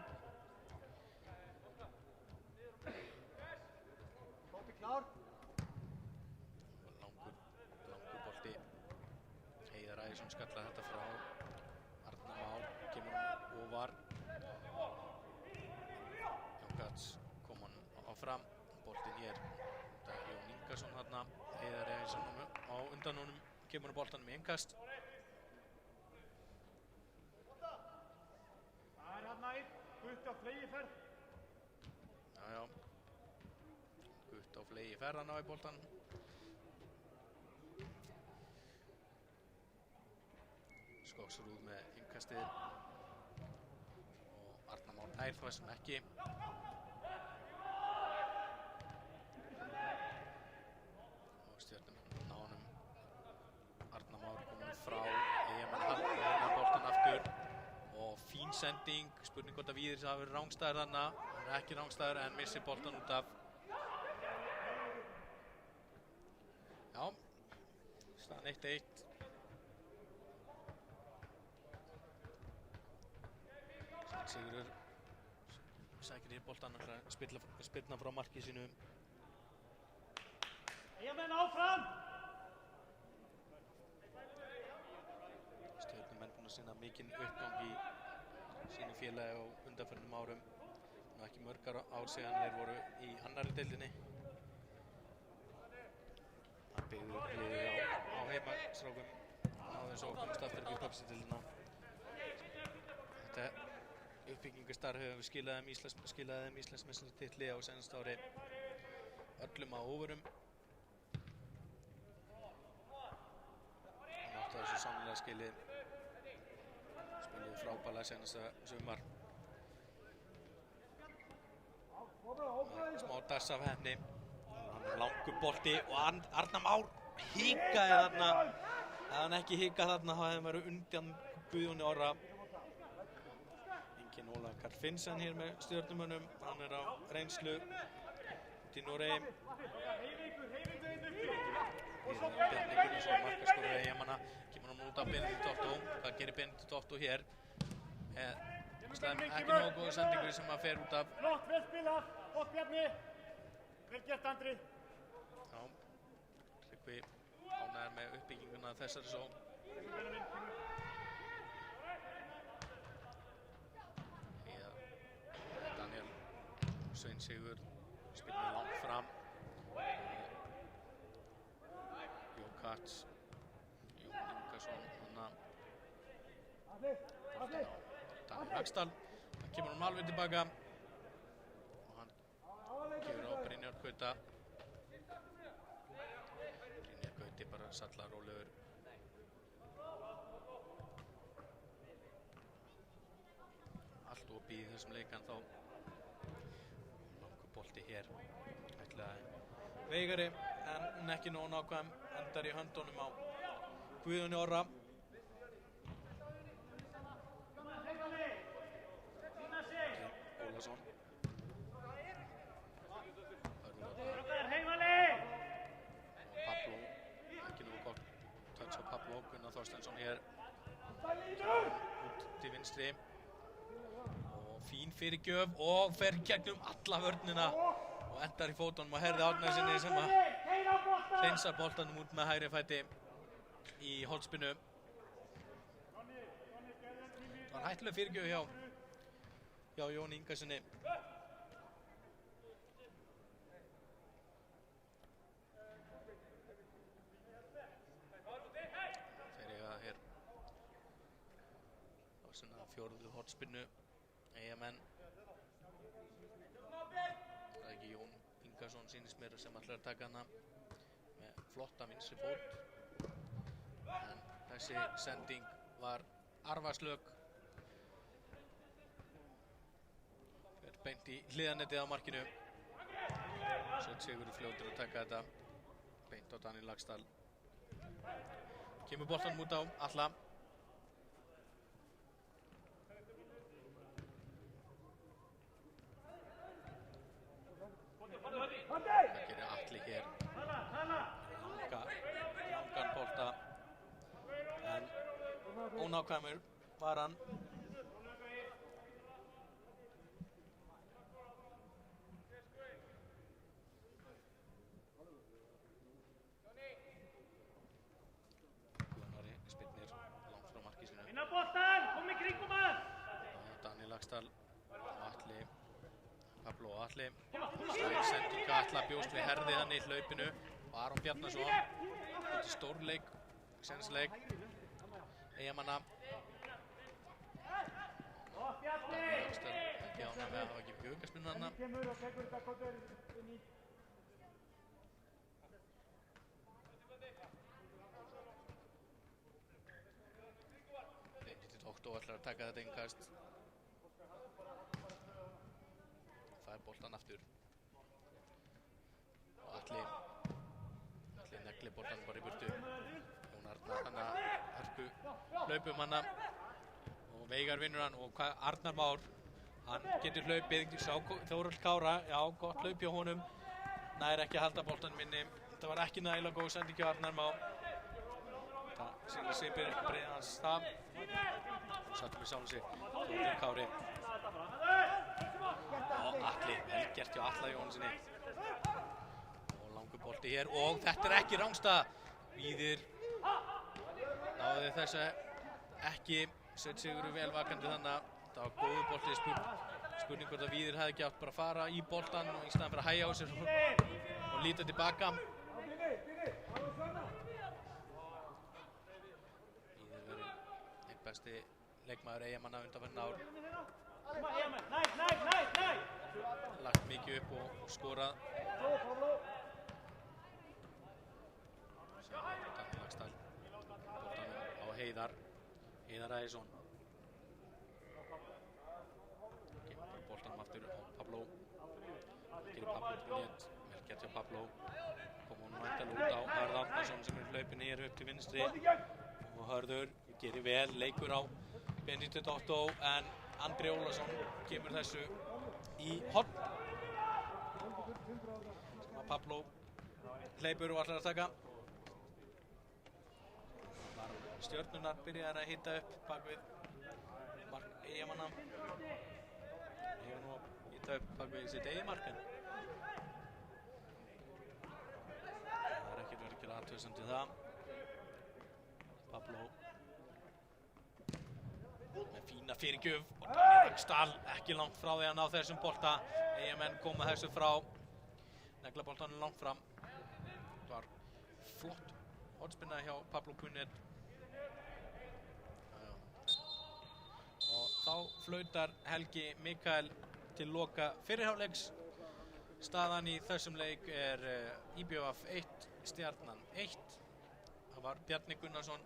Langur bolti. Heiðar Ægjesson skallaði þetta frá. Arnar Már kemur ofar. Jón Gats kom hann áfram. Boltinn hér. Það er Jón Ingason þarna. Heiðar Ægjesson á undan honum. Kemur boltanum í innkast. Það er hann nær. Gutt á flegiferð. Já. Gutt á flegiferð hann á í boltan. Skóksrúð með innkastið. Og Arnar Már nær þessum ekki. Og Stjörnumenn ná honum. Arnar Már kominn frá. Eyjamenn halda boltan aftur. Og fín sending. Spurning hvort að Víðir hafi verið rángstæður þarna. Hann er ekki rángstæður en missir boltan út af. Já. Staðan 1-1. Sigurður sækir hér boltan að spilna frá marki sínu. Eyjamenn áfram! Stjörnumenn búin að sýna mikinn uppgang í sínu félagi á undanförnum árum. Nú ekki mörg ár síðan þeir voru í annarri deildinni. Það byggði upp liðið á heimastrákum áður svo komast aftur upp í Pepsi-deildina. Þetta uppbyggingastarf hefur skilaði þeim Íslandsmeistaratitli á seinasta ári öllum á óvörum. Hann átti þessu sannlega skilið. spiluðu frábærlega senasta sumar. Smá dass af henni. Hann er langur bolti og Arnar Már hikaði þarna. Ef hann ekki hikað þarna þá hefði hann verið undan Guðjóni Orra. Enginn Óla Karl Finnsen hér með Stjörnumönnum. Hann er á reynslu út í Noregi. Bjarni Gunnarsson, markaskorari Eyjamanna, kemur hann út af Benedikt Otto. Hvað gerir Benedikt Otto hér? Ekki nógu góð sendingur sem að fer út af. Flott, vel spilað, gott Bjarni. Vel gert, Andri. Já, Tryggvi ánægður með uppbygginguna þessari sókn. Daniel Svein Sigurð spilar langt fram. Jón Kats, Jón Ingarsson, Daniel Laxdal. Hann kemur hann alveg tilbaka og hann kemur á Brynjar Gauta. Brynjar Gauti bara sallar rólegur. Allt opið í þessum leik ennþá. Langur bolti hér. Ætlaði veigari en ekki nógu nákvæm. Endar í höndunum á Guðjóni Orra. Ólason. Og Pablo. Ekki nógu gott touch á Pablo. Gunnar Þorsteinsson hér. Út til vinstri. Og fín fyrirgjöf og fer gegnum alla vörnina. Og endar í fótunum og Herði Árnasinni sem að hreinsar boltanum út með hægri fæti í hornspyrnu. Það var hættuleg fyrirgjöf hjá Jóni Ingarssoni. Þeir eiga hér á svona fjórðu hornspyrnu Eyjamenn. Það er ekki Jón Ingarsson sýnist mér sem ætlar að taka hana með flotta vinstri fót. En þessi sending var arfaslök. Fer beint í hliðanettið á markinu. Sveinn Sigurður fljótur að taka þetta beint á Daniel Laxdal. Kemur boltanum út á Alla. Það gerir Atli hér. Langan bolta. En ónákvæmur var hann. Guðnari spyrnir langt frá marki sínu. Inn á boltan, kom í kringum hann. Daniel Laxdal og Atli. Pablo og Atli. Sendinga Atla bjóst við Herði hann í hlaupinu. Og Aron Bjarnason. Þetta er stórleik, sensleik. Eyjamanna. Daniel Laxdal ekki ánægður með að hafa ekki aukaspyrnu þarna. Kemur og tekur þetta kontur inn í. Benedikt Otto ætlar að taka þetta innkast. Fær boltan aftur. Og Atli negli boltan bara í burtu. Jón Arnar hann að hörku hlaupum hana. Og Veigar vinnur hann og Arnar Már. Hann getur hlaupið, sá Þórull Kára. Já, gott hlaup hjá honum. Nær ekki að halda boltanum inni. Þetta var ekki nægilega góð sending hjá Arnar Már. Það sýnir svipir breiðans það. Sattum við sjálfum sig. Þórull Kári. Og Atli, vel gert hjá Atla Jóhannesinni. Og langur bolti hér og þetta er ekki rangstæða. Víðir náði þessu ekki. Sveinn Sigurður vel vakandi þannig að það var góður bolti. Spurning hvort að Víðir hefði ekki átt bara að fara í boltan og í staðan fyrir að hægja á sér og líta tilbaka. Víðir verið einn besti leikmaður Eyjamanna undanfarin ár. Lagt mikið upp og skorað. Daniel Laxdal boltanum á Heiðar Ægisson. boltanum aftur á Pablo. Það gerir Pablo Brunett, vel gert hjá Pablo. Kom hún væntanlega út á Hörð Árnason sem hlaupið niður upp til vinstri. Og Hörður gerir vel, leikur á Benedikt Otto en Andri Ólafsson kemur þessu í horn. Sem að Pablo hleypur og ætlar að taka. Stjörnurnar byrjaðar að hita upp bak við mark Eyjamanna. Hefur nú að hita upp bak við sitt eigið markinn. Það er ekkert verið að gera athugasemd við það. Pablo með fína fyrirgjöf og Daniel Ragnstall ekki langt frá því að ná þessum bolta. Eyjamenn koma þessu frá. Negla boltanum langt fram. Það var flott hornspyrna hjá Pablo Brunett. Og þá flautar Helgi Mikael til loka fyrriháleiks. Staðan í þessum leik er IBVF 1, Stjarnan 1. Það var Bjarni Gunnarsson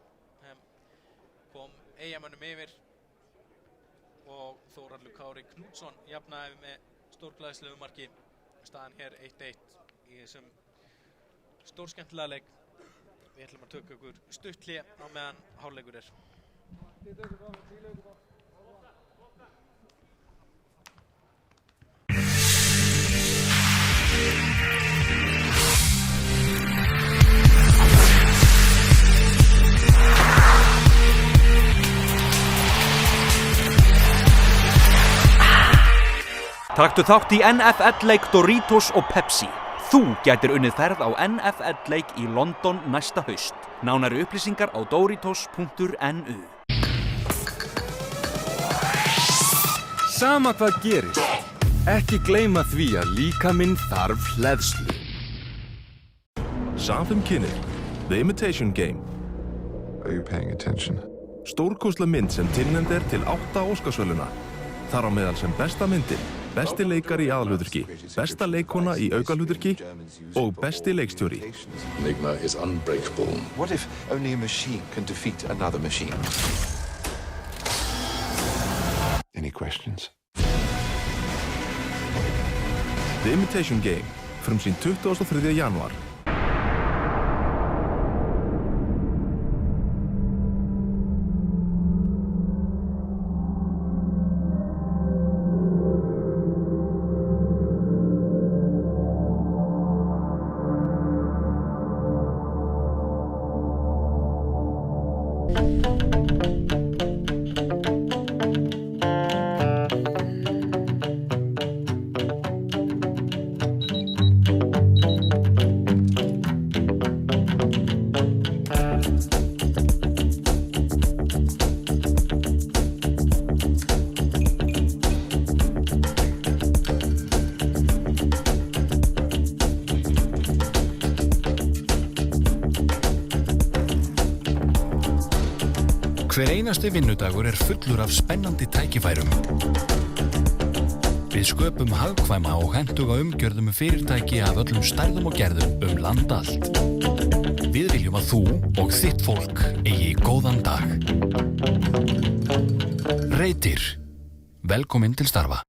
kom Eyjamönnum yfir og Þórhallur Kári Knútsson jafnaði með stórglæsilegu marki. Staðan hér 1-1 í þessum stórskemmtilega leik. Við ætlum að tökja okkur stutt hlé á meðan hálfleikur er. Taktu þátt í NFL-leik Doritos og Pepsi. Þú gætir unnið ferð á NFL-leik í London næsta haust. Nánari upplýsingar á doritos.nu. Sama hvað gerist, ekki gleyma því að líkaminn þarf hleðslu. Samfum kynir, The Imitation Game. Are you paying attention? Stórkostleg mynd sem tilnefnd er til 8 Óskarsverðlauna. Þar á meðal sem besta myndin, besti leikari í aðalhlutverki, besta leikkona í aukahlutverki og besti leikstjóri. Enigma is unbreakable. What if only a machine can defeat another machine? Any questions? The Imitation Game, frumsýnd 23. janúar. Hver einasti vinnudagur er fullur af spennandi tækifærum. Við sköpum hagkvæma og hentuga umgjörð fyrirtæki af öllum stærðum og gerðum land allt. Við viljum að þú og þitt fólk eigi góðan dag. Reytir. Velkomin til starfa.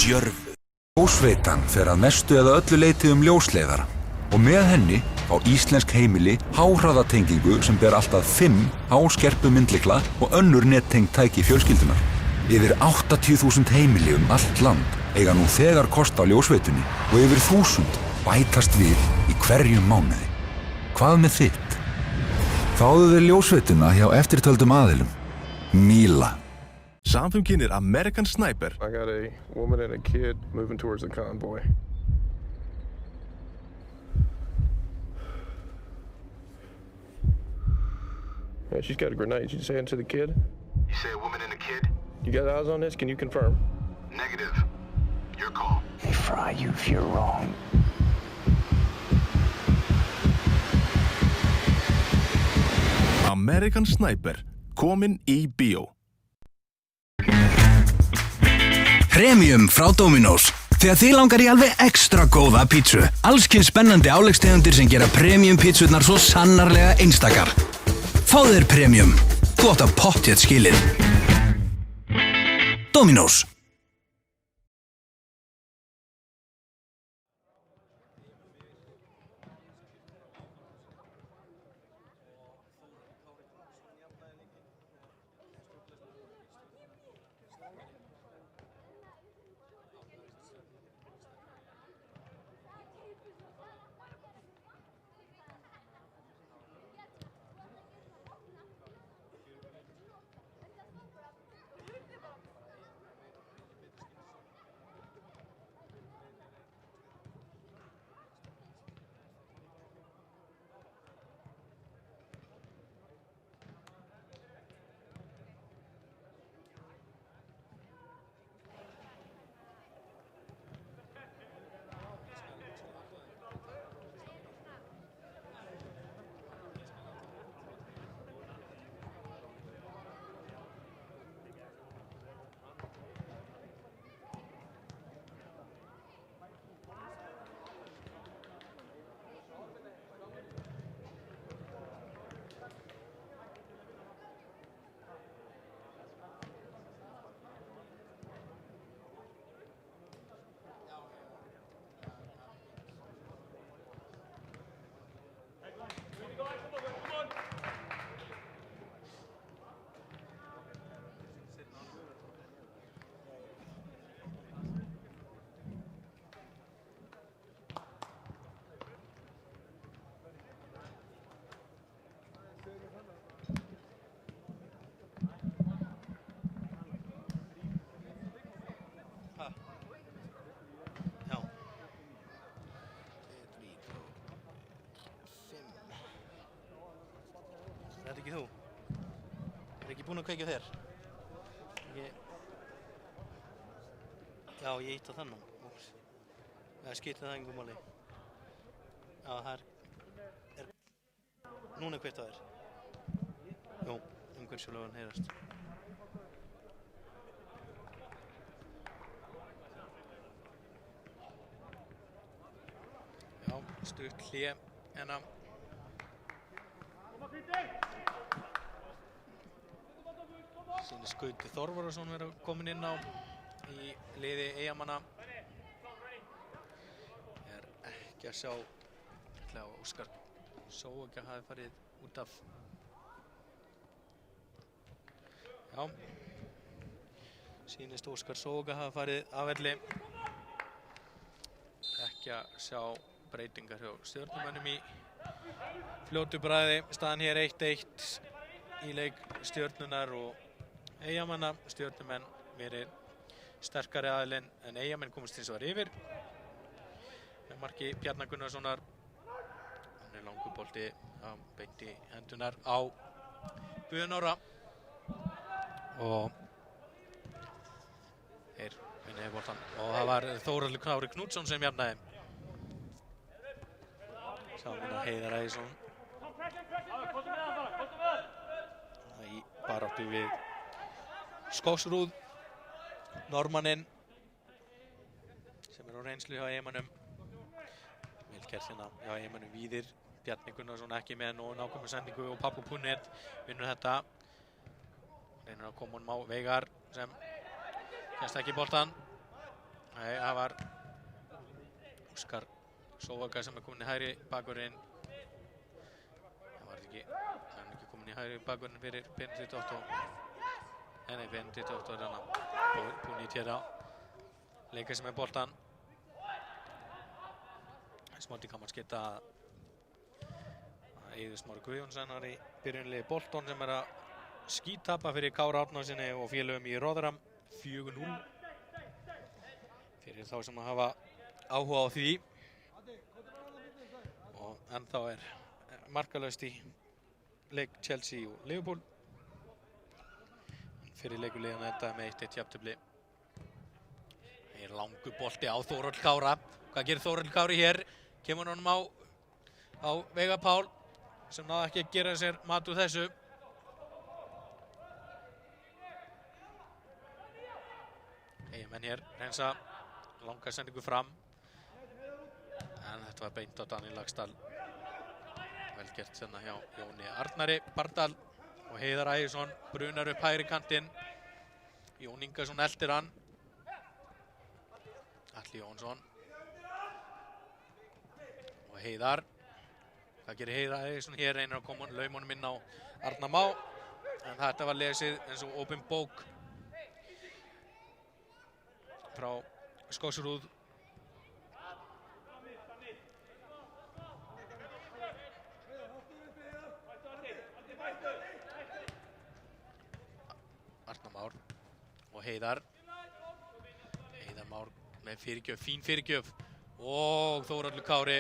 djörfu. Ljósveitan fer að mestu eða öllu leyti ljósleiðara og með henni á íslensk heimili háhraðatengingu sem ber allt að 5 háskerpu myndlykla og önnur nettengd tæki fjölskyldunar. Yfir 80.000 heimili allt land eiga nú þegar kost á ljósveitunni og yfir 1000 bætast við í hverjum mánuði. Hvað með þitt? Fáðu þér ljósveituna hjá eftirtöldum aðilum. Míla. Samfélkinir American Sniper. I got a woman and a kid moving towards the convoy. Yeah, she's got a grenade. She's saying to the kid? You say a woman and a kid? You got eyes on this? Can you confirm? Negative. Your call. They fry you if you're wrong. American Sniper, komin í bíó. Premium frá Dominos. Þegar þið langar í alveg ekstra góða pítsu. Allskins spennandi áleggstegundir sem gera premium pítsurnar svo sannarlega einstakar. Fáðu þér Premium. Þú átt að pottþétt skilið. Dominos. Þetta ekki þú? Ekki búinn að kveikja þér? Já, ég ítti á þennan. Það skiptir það engum máli. Já, það er... Núna er kveikt á þér. Jú, umhverfisfélögin heyrast. Já, stutt hlé en að... Sýnist Gauti Þorvarðarsson vera komin inn á í liði Eyjamanna. Er ekki að sjá að Óskar Sóga hafi farið út af. Já, sýnist Óskar Sóga hafi farið af velli. Ekki að sjá breytingar hjá Stjörnumönnum í fljótu bragði. Staðan hér 1-1 í leik Stjörnunar og Eyjamanna. Stjörnumenn verið sterkari aðilinn en Eyjamenn komast hins vegar yfir. Með marki Bjarna Gunnarssonar. Hann er langur bolti beint í hendunar á Guðjón Orra. Og þeir vinna boltan. Og það var Þórhallur Knári Knútsson sem jafnaði. Saman Heiðar Ægisson. Í baráttu við Skógsrúð, Normanninn sem er á reynslu hjá Eyjamönnum. Vel gert hérna hjá Eyjamönnum. Víðir Bjarni Gunnarsson ekki með og nákvæmur sendingu og Pablo Punnet vinnur þetta. Reynir að koma honum á Veigar sem kemst ekki í boltan. Nei, það var Óskar Sóvaka sem komin í hægri bakvörðinn. Það var ekki komin í hægri bakvörðinn fyrir Benedikt Otto. Nei, Benedikt Otto er hana. Búin í tjera. Leika sem er boltan. Smátti gaman skita að Eiður Smári Guðjónsson var í byrjunliði Bolton sem er að skítapa fyrir Kára Árnasinni og félögum í Rotherham 4-0. Fyrir þá sem að hafa áhuga á því. Og ennþá er markalaust í leik Chelsea og Liverpool. Fyrir leikuliðan endaði með 1-1 jafntefli. Það er langur bolti á Þórodd Kára. Hvað gerir Þórodd Kári hér? Kemur honum á Veigar Pál sem náði ekki að gera sér mat úr þessu. Eyjamenn hér reynsa langa sendingu fram. En þetta var beint á Daniel Laxdal. Vel gert hérna hjá Jóni Arnari Bardal og Heiðar Ægisson brunar upp hægri kantinn. Jón Ingason eltir hann. Atli Jónsson. Og Heiðar. Hvað gerir Heiðar Ægisson hér? Reynir að koma laumunum inn á Arnar Má. En þetta var lesið eins og opin bók frá Skógsrúð. Arnar Már og Heiðar. Heiðar Már með fyrirgjöf, fín fyrirgjöf. Og Þórhallur Kári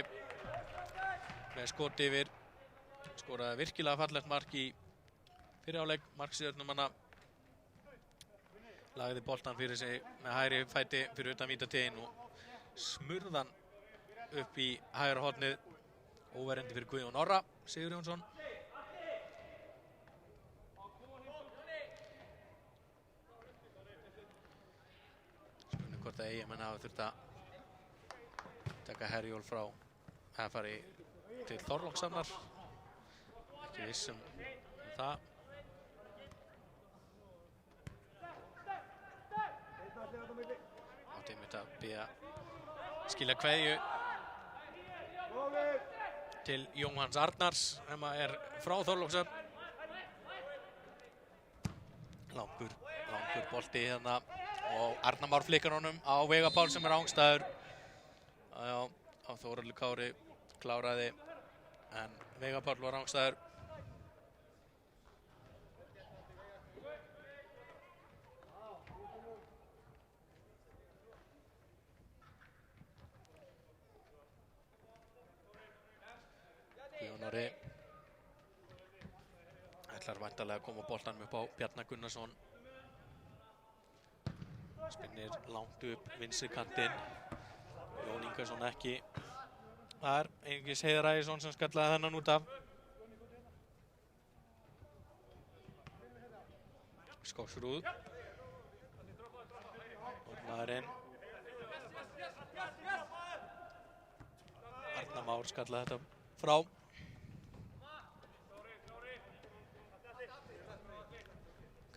með skot yfir. Skoraði virkilega fallegt mark í fyrri hálfleik. Markstjörnumanna lagði boltan fyrir sig með hægri fæti fyrir utan vítategin og smurðan upp í hægra hornið. Óverjandi fyrir Guðjón Orra Sigurjónsson. Spurning hvort að Eyjamenn hafa þurft að taka Herjólf frá að fara til Þorlákshafnar. Ekki viss um það. Átti einmitt að skilja kveðju til Jóhanns Arnars sem er frá Þorlákshöfn. Langur bolti hérna og Arnar Már flikkar honum á Veigar Pál sem er ángstæður. Á Þórhallur Kári kláraði en Veigar Pál var ángstæður. Guðjón Orri ætlar væntanlega að koma boltanum upp á Bjarna Gunnarsson. Spinnir langt upp vinstri kantinn. Jón Ingason ekki. Það er einungis Heiðar Ægisson sem skallaði þennan út af. Skógsrúð. Ormaðurinn. Arnar Már skallaði þetta frá.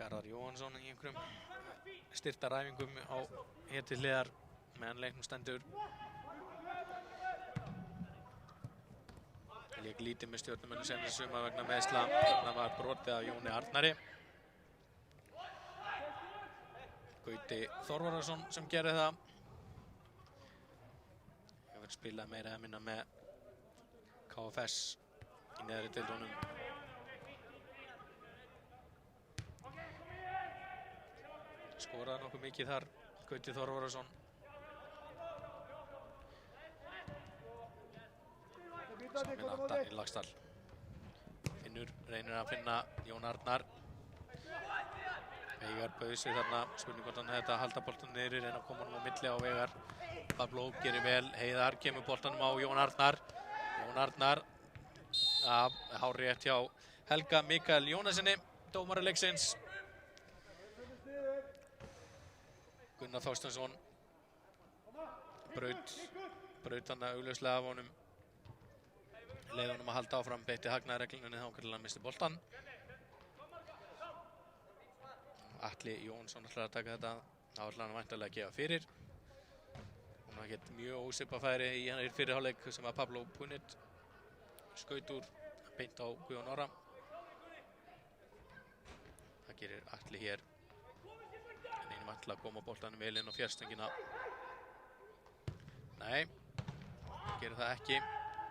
Garðar Jóhannsson í einhverjum styrtaræfingum á hér til hliðar meðan leiknum stendur. Lék lítið með Stjörnumönnum senast sumar vegna meiðsla. Það var brotið af Jóni Arnari. Gauti Þorvarðarsson sem gerði það. Hefur spilað meira eða minna með KFS í neðri deildunum. Skoraði nokkuð mikið þar, Gauti Þorvarðarsson. Samin af Daniel Laxdal. Finnur reynir að finna Jón Arnar. Veigar bauð sig þarna, spurning hvort hann hefði að halda boltan niðri, reyna að koma honum á milli á Veigar. Pablo gerir vel, Heiðar kemur boltanum á Jón Arnar. Jón Arnar, hárrétt hjá Helga Mikael Jónasinni, dómari leiksins. Gunnar Þorsteinsson braut hann augljóslega af honum. Leiði honum að halda áfram, beitti hagnaðarreglunni þá hvernig hann misti boltan. Atli Jónsson ætlar að taka þetta, þá ætlar hann væntanlega að gefa fyrir. var ekkert mjög ósvipað færi í hann fyrri hálfleik sem var Pablo Punit skaut úr beint á Guðjón Orra. Það gerir Atli hér. En einum Atli að koma boltanum vel inn á fjarstöngina. Nei, gerir það ekki.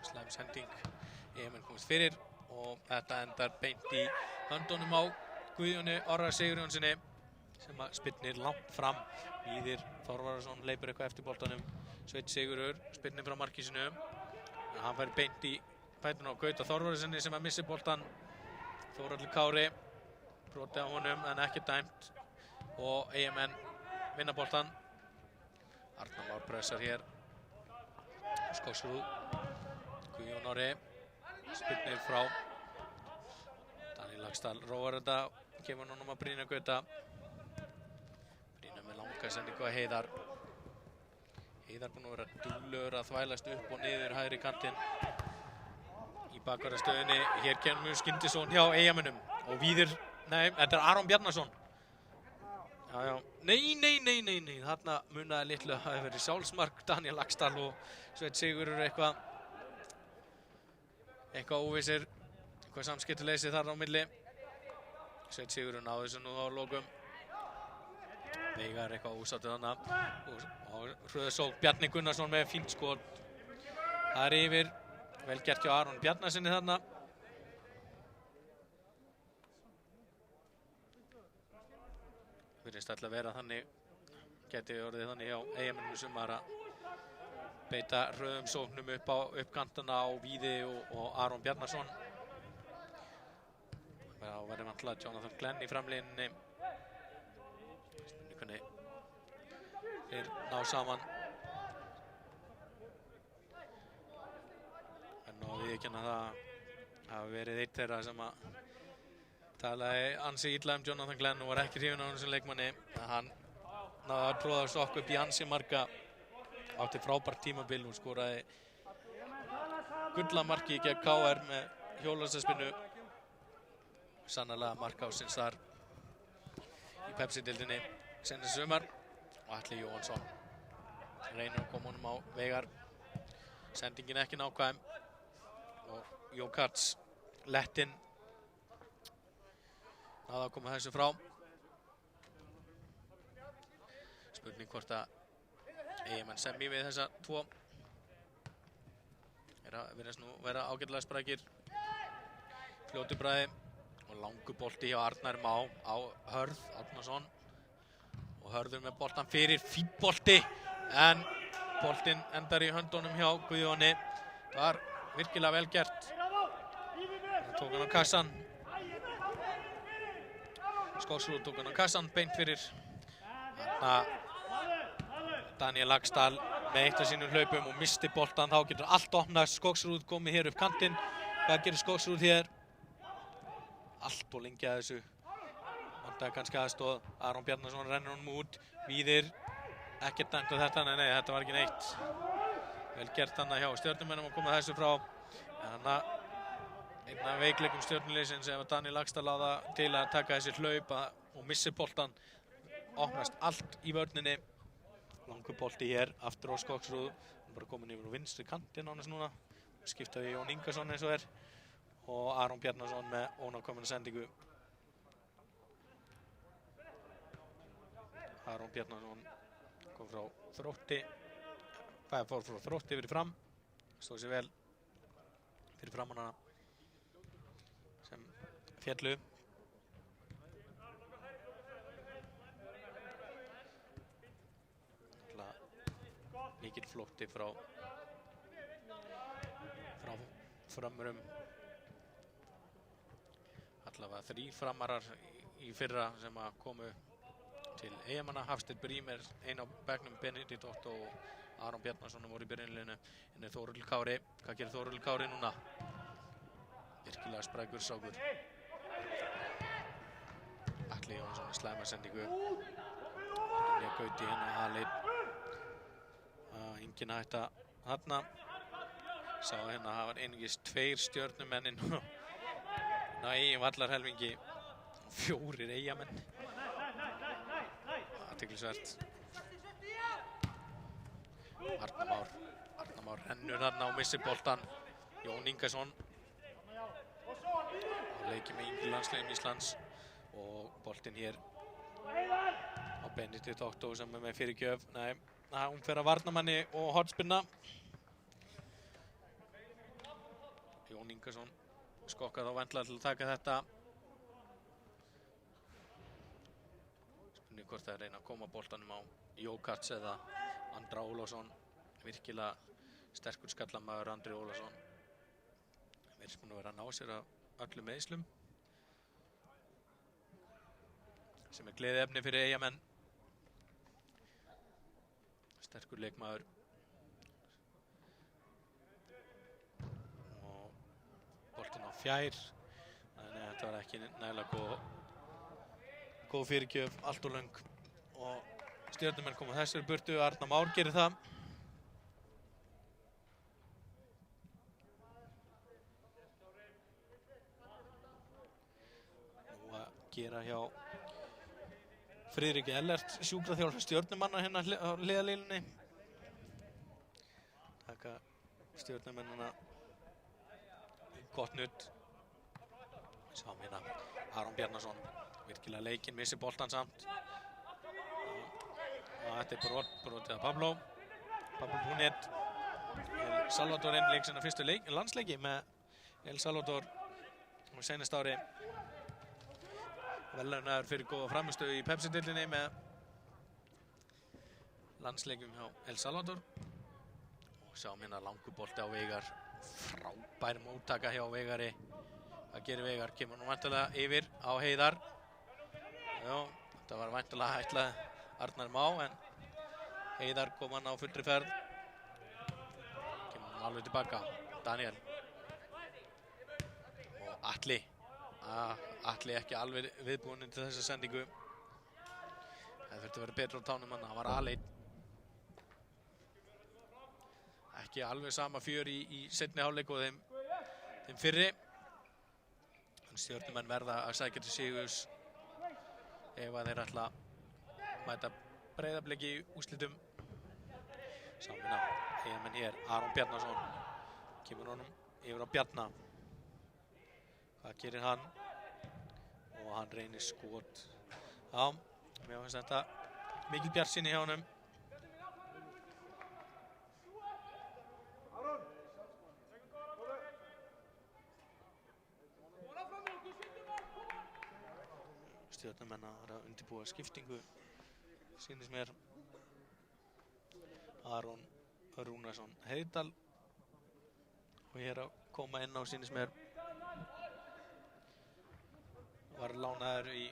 Slæm sending. Eyjamenn komist fyrir og þetta endar beint í höndunum á Guðjóni Orra Sigurjónssoni sem að spyrnir langt fram. Víðir Þorvarðarsson leipur eitthvað eftir boltanum. Sveinn Sigurður spyrnir frá markísinu. En hann fær beint í fæturna á Gauta Þorvarðarssoni sem að missi boltan. Þórhallur Kári brotið á honum en ekki dæmt og Eyjamenn vinna boltan. Arnar Már pressar hér. Skógsrúð. Guðjón Orri spyrnir frá. Daniel Laxdal róar þetta. Kemur honum að Brynjar Gauta. Brynjar með langa sendingu að Heiðar. Heiðar búinn að vera duglegur að þvælast upp og niður hægri kantinn í bakvarðarstöðunni. Hér kemur Skyndisson hjá Eyjamönnum og Víðir, nei, þetta er Aron Bjarnason. Já, nei, þarna munaði litlu að hafi verið sjálfsmark Daniel Laxdal og Sveinn Sigurður eitthvað óvissir, eitthvað samskiptuleysi þar á milli. Sveinn Sigurður náði þessu nú á lokum. Veigar eitthvað ósáttur þarna og hröðsók Bjarni Gunnarsson með fínt skot. Það er yfir, vel gert hjá Aron Bjarnasinni þarna. Virðist alltaf vera þannig, geti orðið þannig hjá Eyjamönnum sem var að beita hröðum sóknum upp kantana á Víði og Aron Bjarnason. Það verður vantilega Jonathan Glenn í framlínunni. Spurning hvernig þeir ná saman. En á viðurkenna það hafi verið eitt þeirra sem að talaði ansi illa Jonathan Glenn og var ekki hrifinn á honum sem leikmanni. Hann náði að tróða stokk upp í ansi marga, átti frábært tímabil og skoraði gullamarki gegn KR með hjólastaspinnu. Sannarlega mark ásins þar í Pepsi-deildinni seinna sumar og Atli Jóhannsson reynir að koma honum á Veigar. Sendingin ekki nákvæm og Jókarts lettinn náði að koma þessu frá. Spurning hvort að Eyjamenn semji við þessa tvo. Virðast nú vera ágætlega sprækir. Fljótu bragði og langur bolti hjá Arnar Má á Hörð Árnason og Hörður með boltan fyrir, fín bolti en boltinn endar í höndunum hjá Guðjóni. Það var virkilega vel gert. Það tók hann á kassan. Skógsrúð tók hann á kassan beint fyrir. Daniel Laxdal með eitt af sínum hlaupum og misti boltan. Þá getur allt opnast. Skógsrúð komið hér upp kantinn. Hvað gerir Skógsrúð hér? Allt og lengi að þessu. Vantaði kannski aðstoð. Aron Bjarnason rennur honum út. Víðir. Ekkert dæmt á þetta. Nei, þetta var ekki neitt. Vel gert þarna hjá Stjörnumönnum að koma þessu frá. Þannig að einn af veikleikum Stjörnuliðsins ef Daniel Laxdal á það til að taka þessi hlaup og missi boltan. Opnast allt í vörninni. Langur bolti hér aftur á Skógsrúð. Hann bara komin yfir á vinstri kantinn ánast núna. Skiptaði Jón Ingason eins og og Aron Bjarnason með ónákvæmna sendingu. Aron Bjarnason kom frá Þrótti. Fór frá Þrótti fyrir fram. Stóð sér vel fyrir framannana sem féllu. Mikill flótti frá frömmurum. Allavega 3 framarar í fyrra sem að komu til Eyjamanna. Hafsteinn Brímer, einn á bekknum, Benedikt Otto og Aron Bjarnason voru í byrjunarliðinu. En er Þórhallur Kári. Hvað gerir Þórhallur Kári núna? Virkilega sprækur sákur. Atli Jóhannsson slæma sendingu. Brynjar Gauti hérna aðleinn. Engin hætta þarna. Sá hérna að það var einungis 2 stjörnumenn inn á eigin vallarhelmingi. 4 Eyjamenn. Athyglisvert. Arnar Már rennur þarna og missir boltan. Jón Ingason leikir með yngri landsliðum Íslands og boltinn hér á Benedikt Otto sem með fyrirgjöf. Nei, hún fer að varnarmanni og hornspyrna. Jón Ingason skokkar þá væntanlega til að taka þetta. Spurning hvort það reyna að koma boltanum á Jókats eða Andra Ólafsson. Virkilega sterkur skallamaður Andri Ólafsson. Virðist búinn að vera að ná sér af öllum meiðslum. Sem gleðiefni fyrir Eyjamenn. Sterkur leikmaður. Og boltinn á fjær. Þannig að þetta var ekki nægilega góð fyrirgjöf, allt og löng. Og Stjörnumenn koma þessari burtu, Arnar Már gerir það. Nú að gera hjá Friðriki Ellert, sjúkraþjálfari Stjörnumanna hérna á hliðarlínunni. Taka Stjörnumennina gott nudd. Sáum hérna Aron Bjarnason, virkilega leikinn, missir boltan samt. Þetta er brotið af Pablo Punet. El Salvador leik sinna fyrstu landsleiki með El Salvador á seinasta ári. Verðlaunaður fyrir góða frammistöðu í Pepsi-deildinni með landsleikum hjá El Salvador. Og sáum hérna langur bolti á Veigar. Frábær móttaka hjá Veigari. Hvað gerir Veigar? Kemur nú væntanlega yfir á Heiðar. Já, þetta var væntanlega ætlað Arnar Má, en Heiðar kom hann á fullri ferð. Kemur hann alveg tilbaka. Daniel. Og Atli. Atli ekki alveg viðbúinn til þessa sendingu. Það þurfti að vera betra á tánum hann. Hann var aleinn. Ekki alveg sama fjör í seinni hálfleik og þeim fyrri. Stjörnumenn verða að sækja til sigurs ef að þeir ætla mæta Breiðablik í úrslitum. Samina Eyjamenn hér, Aron Bjarnason kemur honum yfir á Bjarna. Hvað gerir hann? Og hann reynir skot. Já, mér finnst þetta mikil bjartsýni hjá honum. Stjörnumenn að undirbúa skiptingu, sýnist mér. Aron Rúnarsson Heiðdal og hér að koma inn á, sýnist mér, var lánaður í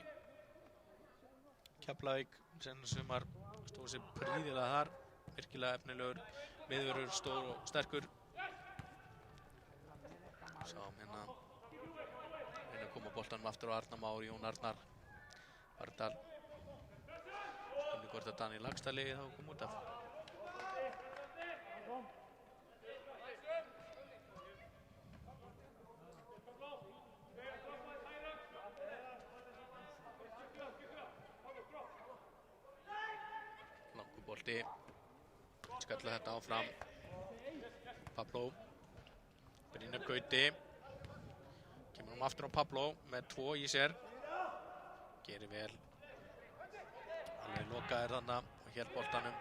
Keflavík senna sumar, stóð sér prýðilega þar, virkilega efnilegur miðvörður, stór og sterkur. Sáum hérna að koma boltanum aftur á Arnar Már, Jón Arnar Bardal. Spurning hvort að Daniel Lagstall þá kom út af. Langur bolti. Skalla þetta áfram. Pablo. Brynjar Gauti. Kemur aftur á Pablo með 2 í sér. Gerir vel. Alveg lokaðir þarna og hér boltanum.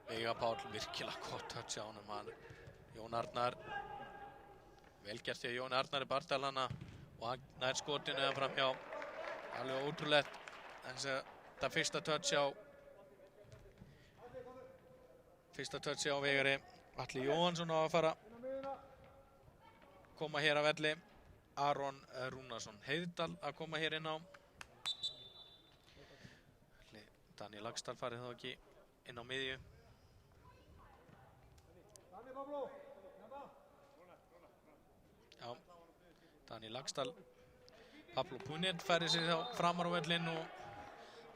Veigar Páll, virkilega gott touch á honum. Jón Arnar. Vel gert því að Jón Arnar er Bardal hana og hann nær skotinu eða fram hjá. Alveg ótrúlegt. Þetta fyrsta touch á Veigari. Atli Jóhannsson á að fara koma hér af velli. Aron Rúnarsson Heiðdal að koma hér inn á. Daniel Lagstall farið þá ekki inn á miðju. Já, Daniel Lagstall. Pablo Punet færði sig þá framar á vellinn og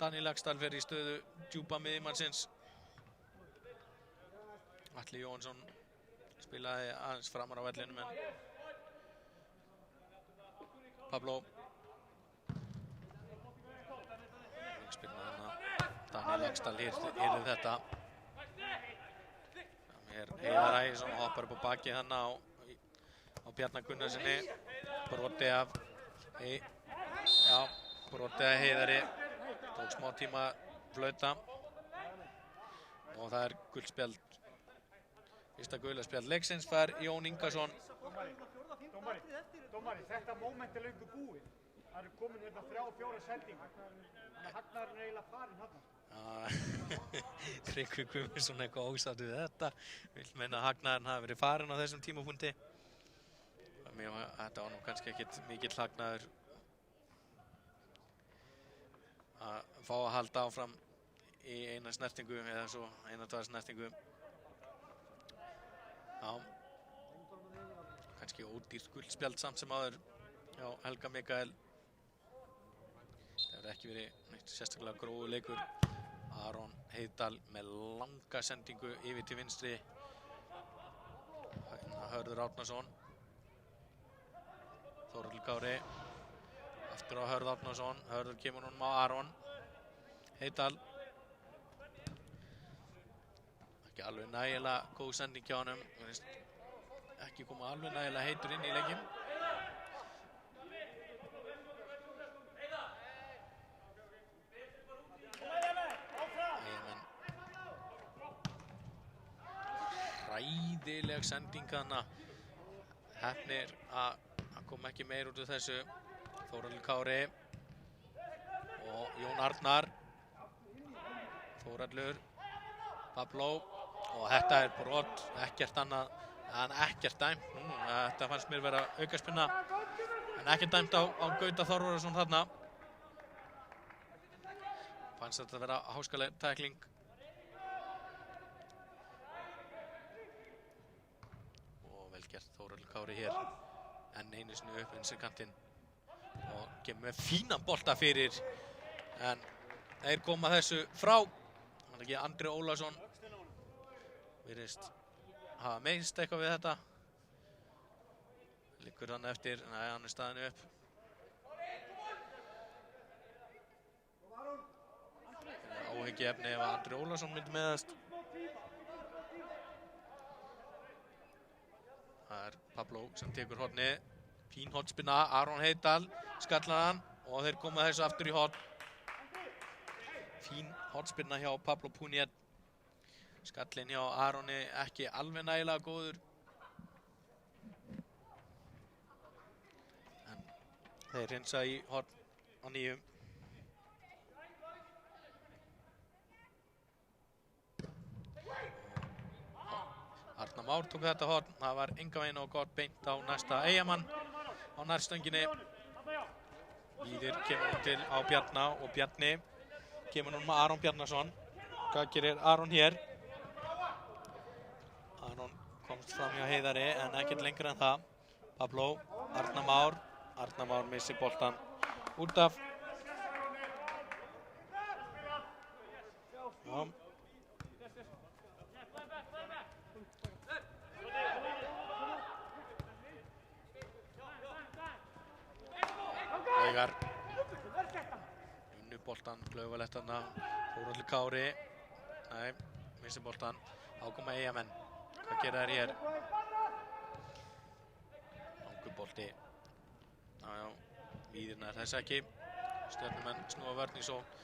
Daniel Lagstall fer í stöðu djúpa miðjumannsins. Atli Jóhannsson spilaði aðeins framar á vellinum en Pablo spilnaði hérna. Daniel Lagstall heyrði þetta. Heiðar Ægisson hoppar upp á baki þarna á Bjarna Gunnarsinni. Broti af Heiðari. Tók smá tíma að flauta. Og það guldspjald. Fyrsta gula spjald leiksins fær Jón Ingason. Dómari, þetta moment löngu búið. Það komin hérna 3-4 sendingar. Þannig að hagnaðurinn eiginlega farinn þarna. Tryggvi Guðmundsson eitthvað ósáttur við þetta. Vill meina að hagnaðurinn hafi verið farinn á þessum tímapunkti. Þetta var nú kannski ekkit mikill hagnaður að fá að halda áfram í eina snertingu eða svo eina, tvær snertingu. Já, kannski ódýrt guldspjald samt sem áður hjá Helga Mikael. Það hefur ekki verið neitt sérstaklega grófu leikur. Aron Heiðdal með langa sendingu yfir til vinstri. Hörður Árnason. Þórhall Kári. Aftur á Hörð Árnason. Hörður kemur honum á Aron. Heiðdal. Ekki alveg nægilega góð sending hjá honum. Ekki koma alveg nægilega heitur inn í leikinn. Hræðileg sending þarna. Heppnir að koma ekki meir út úr þessu. Þórhall Kári og Jón Arnar. Þórhallur, Pablo og þetta brot, ekkert annað en ekkert dæmt. Þetta fannst mér vera aukaspinna en ekkert dæmt á Gauta Þorvarðarsson þarna. Fannst þetta vera háskaleg tækling. Þórhall Kári hér enn einu sinni upp vinstri kantinn og kemur með fínan bolta fyrir en þeir koma þessu frá. Það er ekki Andri Ólafsson virðist hafa meist eitthvað við þetta. Liggur hann eftir, nei, hann staðinn upp. Áhyggjuefni ef Andri Ólafsson myndi meðast. Það Pablo sem tekur hornið. Fín hornspinna, Aron Heiðdal skallar hann og þeir koma þessu aftur í horn. Fín hornspinna hjá Pablo Puniet. Skallinn hjá Aroni ekki alveg nægilega góður. En þeir hreinsa í horn á nýjum. Arnar Már tók þetta horn, það var engan veginn og gott beint á næsta Eyjamann á nærstönginni. Víðir kemur hún til á Bjarna og Bjarni kemur hún með Aron Bjarnason. Hvað gerir Aron hér? Aron komst fram hjá Heiðari en ekkert lengur en það. Pablo, Arnar Már missir boltan út af. Já. Veigar unnu boltan, klauvalegt þarna. Þórhall Kári, nei, missir boltan. Þá koma Eyjamenn. Hvað gera þær hér? Langur bolti. Já, Víðir nær þess ekki. Stjörnumenn snúa vörn í sókn.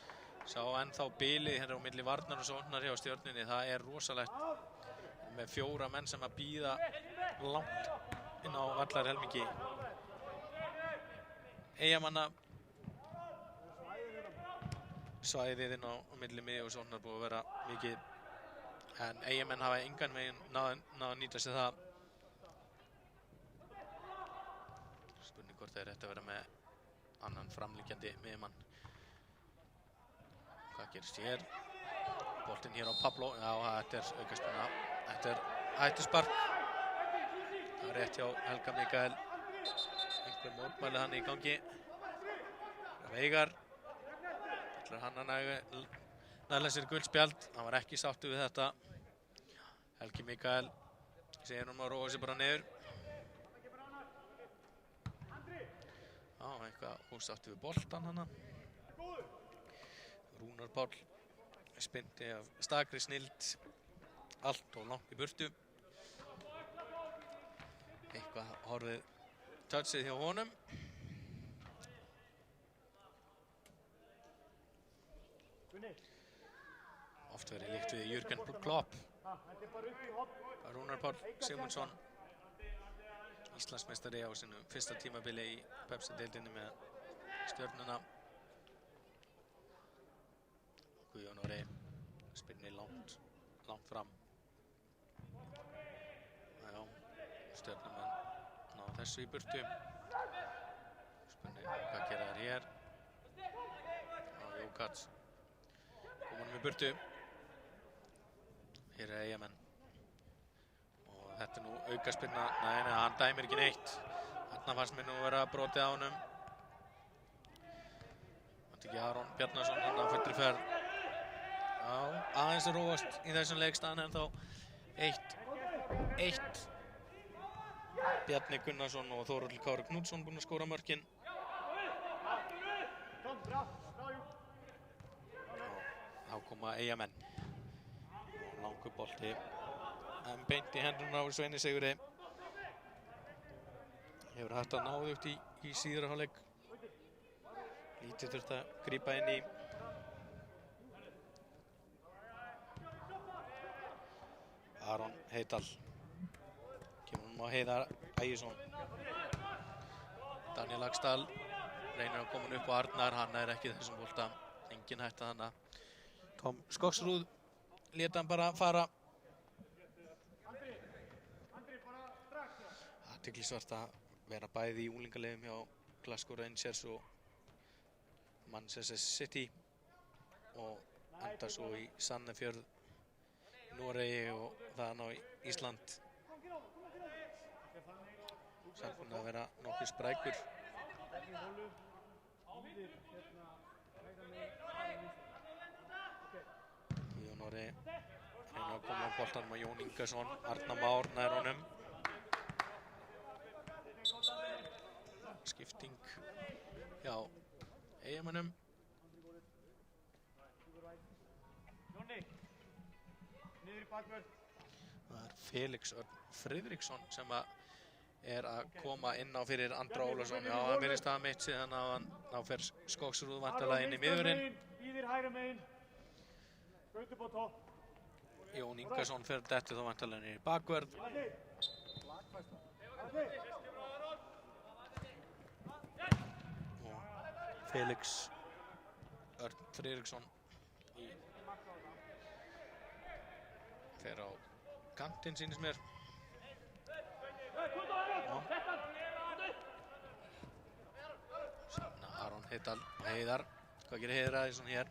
Sá ennþá bilið hérna á milli varnar og sóknar hjá Stjörnunni. Það er rosalegt með 4 menn sem að bíða langt inn á vallarhelmingi Eyjamanna. Svæðið inn á milli miðju og sóknar búið að vera mikið en Eyjamenn hafa engan veginn náð að nýta sér það. Spurning hvort þeir ættu að vera með annan framliggjandi miðjumann. Hvað gerist hér? Boltinn hér á Pablo. Já, þetta er aukaspinna. Þetta er hættuspark. Það er rétt hjá Helga Mikael. Einhver mótmæli hann í gangi. Veigar. Ætlar hann að næla sér guldspjald. Hann var ekki sáttur við þetta. Helgi Mikael segir hann að róa sér bara niður. Já, eitthvað ósáttur við boltan hann. Rúnar Páll spynti af stakri snild allt og langt í burtu. Eitthvað horfið touchið hjá honum. Oft verið líkt við Jürgen Klopp. Rúnar Páll Sigmundsson, Íslandsmeistari á sinu fyrsta tímabili í Pepsi-deildinni með Stjörnuna. Guðjón Orri spinnir langt fram. Já, Stjörnumenn ná þessu í burtu. Spurning hvað gera þær hér. Jókats koma honum í burtu. Hér Eyjamenn. Og þetta nú aukaspyrna. Nei, hann dæmir ekki neitt. Þarna fannst mér nú vera brotið á honum. Þetta ekki Aron Bjarnason hann á fullri ferð. Já, aðeins róast í þessum leikstað en þá 1-1. Bjarni Gunnarsson og Þórhallur Kári Knútsson búin að skora mörkin. Þá koma Eyjamenn. Langur bolti. En beint í hendurna á Sveini Sigurði. Hefur hægt að náðu upp í síðara hálfleik. Lítið þurft að grípa inn í. Aron Heydal. Kemur hún á Heiðar Ægisson. Daniel Laxdal reynir að koma upp á Arnar. Hann ekki þessum bolta. Engin hætta þarna. Tom Skogsrúð lét hann bara fara. Athyglisvert að vera bæði í unglingaleiðum hjá Glasgow Rangers og Manchester City og enda svo í Sandefjörð, Noregi og þaðan á Ísland. Samt búinn að vera nokkuð sprækur. Guðjón Orri reynir að koma á boltanum á Jón Ingason. Arnar Már nær honum. Skipting hjá Eyjamönnum. Það Felix Örn Friðriksson sem að koma inn á fyrir Andra Ólafsson. Já, hann virðist að mitt síðan að hann fer Skogsrúð vantarlega inn í miðurinn. Jón Ingason fer detti þá vantarlega inn í bakvörð. Felix Örn Friðriksson fer á kantinn sýnist mér. Sanna Aron Heydal og Heiðar. Hvað gerir Heiðar Ægisson hér?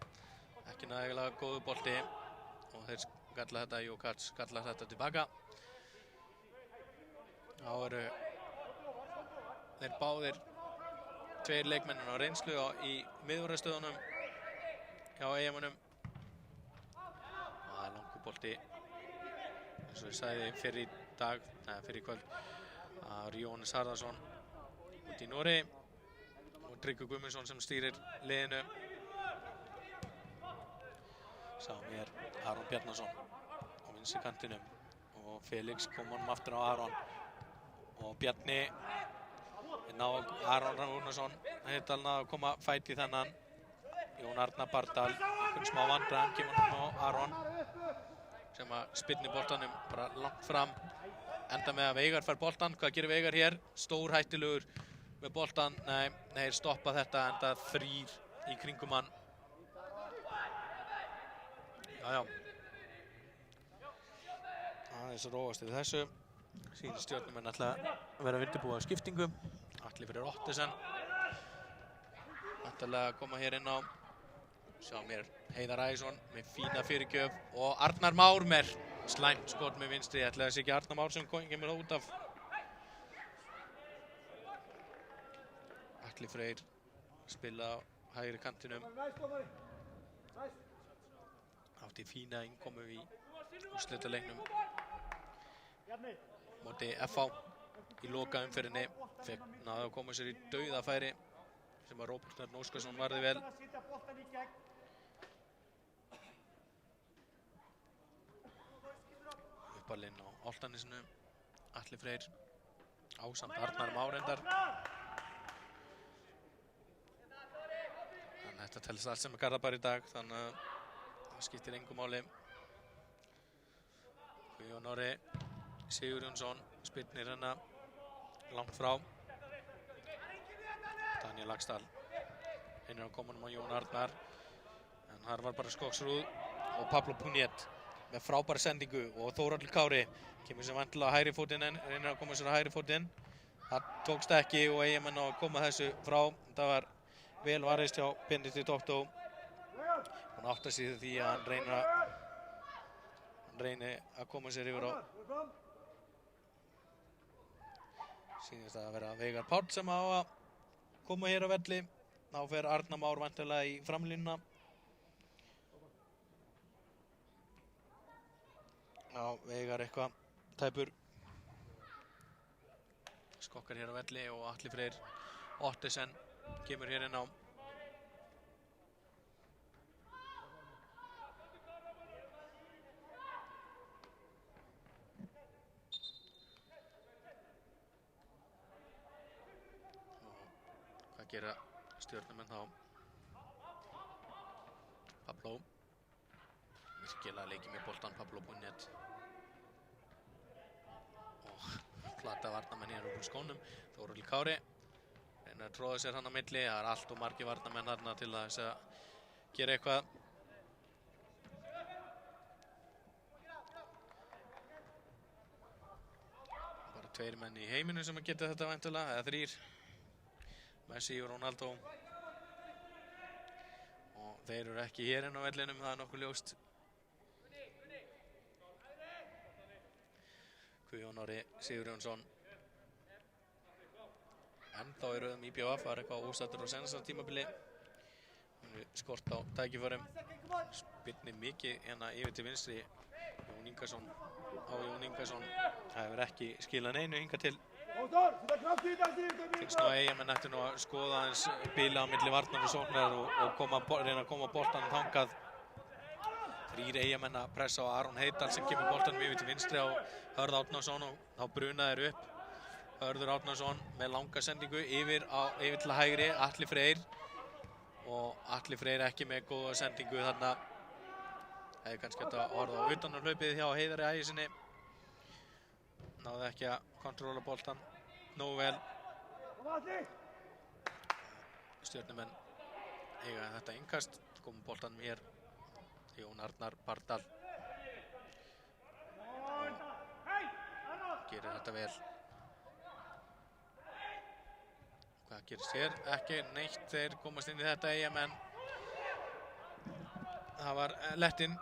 Ekki nægilega góðu bolti og þeir skalla þetta, Jókats skalla þetta tilbaka. Þá eru þeir báðir tveir leikmennir á reynslu í miðvörðarstöðunum hjá Eyjamönnum. Það langur bolti eins og ég sagði fyrir í kvöld. Það er Jóhannes Harðarsson út í Noregi og Tryggvi Guðmundsson sem stýrir liðinu. Sáum hér Aron Bjarnason á vinstri kantinum og Felix kom honum aftur á Aron og Bjarni ná Aron Rúnarsson Heydal að koma fæt í þennan. Jón Arnar Bardal einhvern smá vandræðum kemur hann á Aron sem að spyrnir boltanum bara langt fram. Enda með að Veigar fær boltan. Hvað gerir Veigar hér? Stór hættilegur með boltan. Nei, stoppa þetta enda þrír í kringum hann. Já. Aðeins róast yfir þessu. Sýnir Stjörnumenn ætla að vera undirbúið á skiptingu. Atli fyrir Ottesen. Ætlaði að koma hér inn á. Sjá mér Heiðar Ægisson með fína fyrirgjöf og Arnar Már með slæmt skot með vinstri. Ætlaði að sé ekki Arnar Már sem kemur út af. Atli Freyr spila á hægri kantinum. Átti fína innkomu í úrslitaleiknum móti FH í loka umferðinni. Fekk náði að koma sér í dauðafæri sem að Róbert Örn Óskarsson varði vel. Djúpalinn á Álftanesinu. Atli Freyr ásamt Arnar Már reyndar. Þannig að þetta telst allt sem er Garðabær í dag, þannig að það skiptir engu máli. Guðjón Orri Sigurjónsson spyrnir hérna langt frá. Daniel Laxdal reynir á komunum á Jón Arnar, en þar var bara Skogsrúð og Pablo Puniet með frábæra sendingu og Þórhallur Kári kemur sem vantilega á hægri fótinn en reynir að koma sér á hægri fótinn. Það tókst ekki og Eyjamenn á að koma þessu frá. Það var vel varist hjá Benedikt Otto. Hún áttar sig því að hann reynir að koma sér yfir á. Sýnist það að vera Veigar Páll sem á að koma hér á velli. Þá fer Arnar Már vantilega í framlínuna. Já, Veigar eitthvað tæpur. Skokkar hér á velli og Atli Freyr Ottesen kemur hér inn á. Hvað gera Stjörnumenn þá? Pablo virkilega leikir með boltan, Pablo Puniet. Og plata varnamenn hér úr skónum. Þórhallur Kári reynir að tróða sér hann á milli. Það er allt og margir varnamenn þarna til að þess að gera eitthvað. Bara 2 menn í heiminu sem að geta þetta væntanlega, eða 3. Messi og Ronaldo. Og þeir eru ekki hér inn á vellinum, það er nokkuð ljóst. Guðjón Orri Sigurjónsson. Ennþá í röðum IBVF, var eitthvað óstættur á senasta tímabili. Skort á tækifærum. Spyrnir mikið hérna yfir til vinstri. Jón Ingason á Jón Ingason. Það hefur ekki skilað neinu hingað til. Finnst nú að Eyjamenn ættu nú að skoða aðeins bila á milli varnar og sóknar og reyna að koma boltanum þangað. 3 Eyjamenn að pressa á Aron Heydal sem kemur boltanum yfir til vinstri á Hörð Árnason og þá bruna þeir upp. Hörður Árnason með langa sendingu yfir til hægri, Atli Freyr. Og Atli Freyr ekki með góða sendingu þarna. Hefði kannski hægt að horfa á utanarhlaupið hjá Heiðari Ægisinni. Náði ekki að kontróla boltan nógu vel. Stjörnumenn eiga þetta innkast. Komum boltanum hér. Jón Arnar Bardal. Gerir þetta vel. Hvað gerist hér? Ekki neitt, þeir komast inn í þetta Eyjamenn. Það var lettinn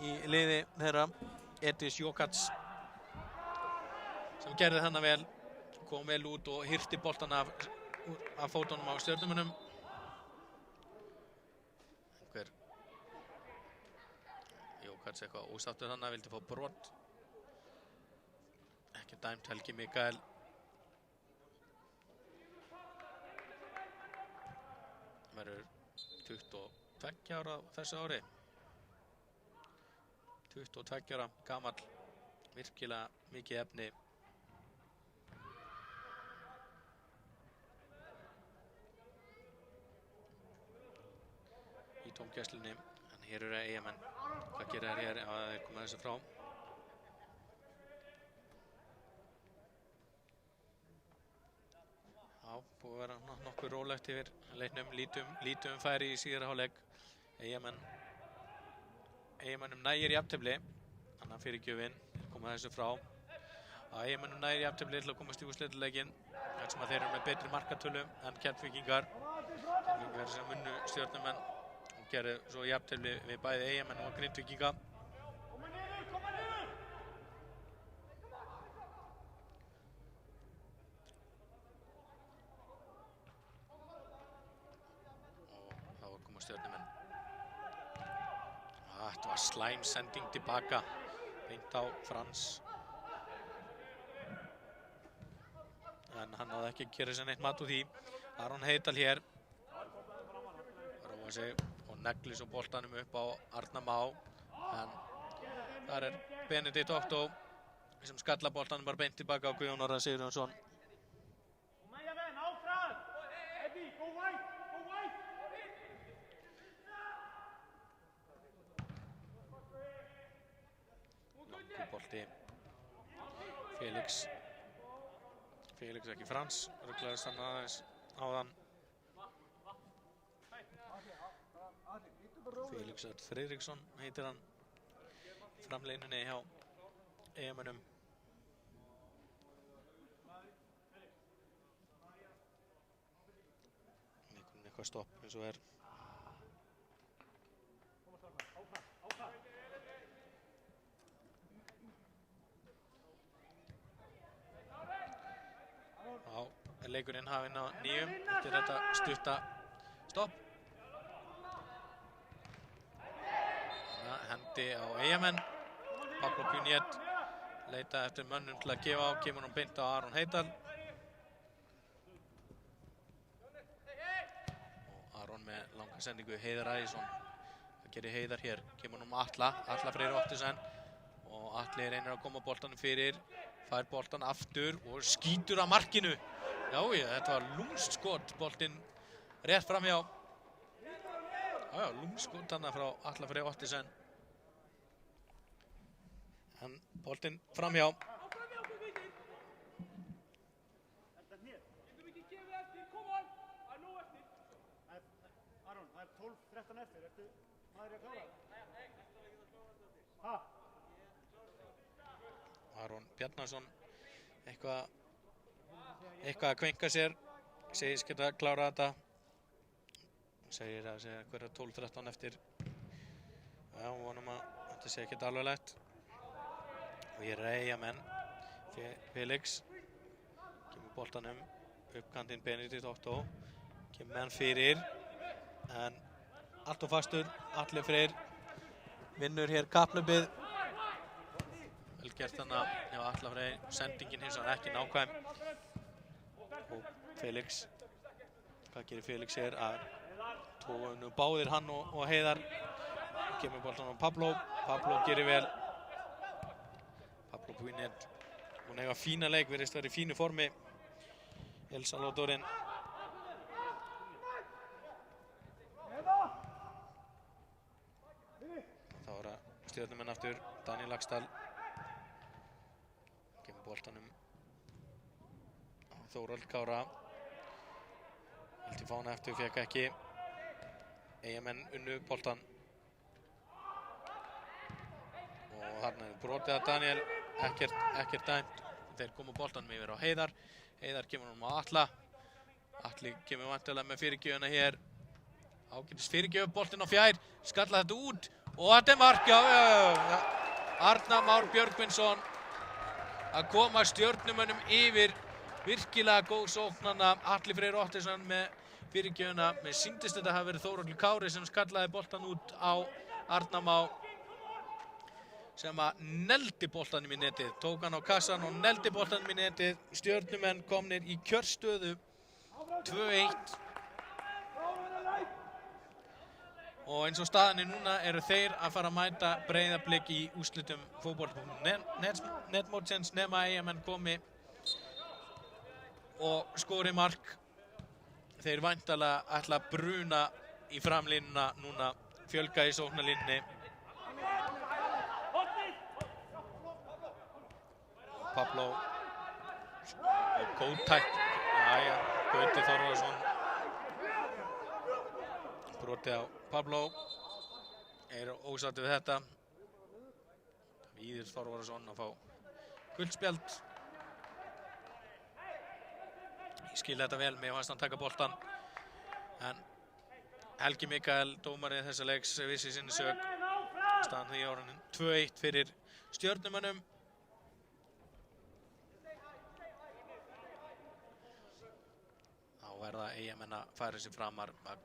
í liði þeirra, Edis Jókats, sem gerði þarna vel, kom vel út og hirti boltan af fótunum á Stjörnumönnum. Einhver Jókats eitthvað ósáttur þarna, vildi fá brot. Ekki dæmt Helgi Mikael. Verður 22 ára þessu ári. 22 ára gamall, virkilega mikið efni. Í tómgæslunni, en hér eru Eyjamenn. Hvað gera þær hér ef þeir koma þessu frá? Já, búið að vera nokkuð rólegt yfir leiknum, lítum færi í síðara hálfleik. Eyjamennum nægir jafntefli, annar fyrirgjöfin, koma þessu frá. Eyjamennum nægir jafntefli til að komast í úrslitaleikinn, þar sem að þeir eru með betri markatölu en Keflvíkingar. Keflvíkingar sem unnu Stjörnumenn og gerðu svo jafntefli við bæði Eyjamenn og Grindvíkinga. Stjörnumenn. Þetta var slæm sending tilbaka, beint á Frans. En hann náði ekki að gera sér neitt mat úr því. Aron Heydal hér. Róa sig og neglir svo boltanum upp á Arnar Má. En Þar Benedikt Otto sem skalla boltanum bara beint tilbaka á Guðjón Orra Sigurjónsson. Bolti Felix ekki Frans, ruglaðist hann aðeins áðan. Felix Friðriksson heitir hann framlínunni hjá EM-unum. Leikurinn eitthvað stopp eins og leikurinn hafinn á nýjum eftir þetta stutta stopp. Hendi á Eyjamenn. Pablo Puniet leita eftir mönnum til að gefa á, kemur hann beint á Aron Heydal. Og Aron með langa sendingu, Heiðar Ægisson. Það gerir Heiðar hér, kemur hann Atla Freyr Ottesen. Og Atli reynir að koma boltanum fyrir, fær boltan aftur og skýtur að markinu. Já, þetta var lúmst skot, boltinn rétt framhjá. Já, lúmst skot hann frá Atla Freyr Ottesen. En boltinn framhjá. Aron, það 12-13 eftir. Maður að klára. Aron Bjarnason eitthvað að kvenka sér, segist geta klárað þetta. Segir að segja hverja 12-13 eftir. Já, vonum að þetta sé ekkert alveglegt. Og hér Eyjamenn. Felix kemur boltanum upp kantinn, Benedikt Otto kemur hann fyrir, en allt og fastur. Atli Freyr vinnur hér kapphlaupið. Vel gert hann hjá Atla Freyr. Sendingin hins vegar ekki nákvæm. Og Felix, hvað gerir Felix hér? Tónu báðir hann og Heiðar. Kemur boltan á Pablo gerir vel. Pablo Puniet, hún eiga fína leik, virðist verið í fínu formi. El Salvadorinn. Þá er það Stjörnumenn aftur, Daniel Laxdal. Kemur boltanum Þórald Kára. Vildi fána eftir, fekk ekki. Eyjamenn unnu boltan. Og þarna brotið að Daniel, ekkert dæmt. Þeir komu boltanum yfir á Heiðar. Heiðar kemur á Atla. Atli kemur vantilega með fyrirgjöfuna hér. Ágætis fyrirgjöf, boltinn á fjær. Skalla þetta út. Og þetta mark, já. Arnar Már Björgvinsson að koma Stjörnumönnum yfir. Virkilega góð sóknarna. Atli Freyr Ottesen með fyrirgjöfuna. Mér sýndist þetta hafi verið Þórólfur Kári sem skallaði boltan út á Arnar Má, sem að neldi boltanum í netið. Tók hann á kassan og neldi boltanum í netið. Stjörnumenn komnir í kjörstöðu 2-1. Og eins og staðan núna eru þeir að fara að mæta Breiðablik í úrslitum fótbolta.net-mótsins nema Eyjamenn komi og skori mark. Þeir væntanlega ætla að bruna í framlínuna núna, fjölga í sóknarlínunni. Pablo og góð tækt. Gauti Þórðarsson brotið á Pablo, er ósáttur við þetta. Víðir Þórðarsson að fá guldspjald. Ég skil þetta vel, mér fannst hann taka boltan, en Helgi Mikael, dómari þessa leiks, vissi sinni sök. Staðan því orðin 2-1 fyrir Stjörnumönnum. Þá verða Eyjamenn að færa sig framar. Það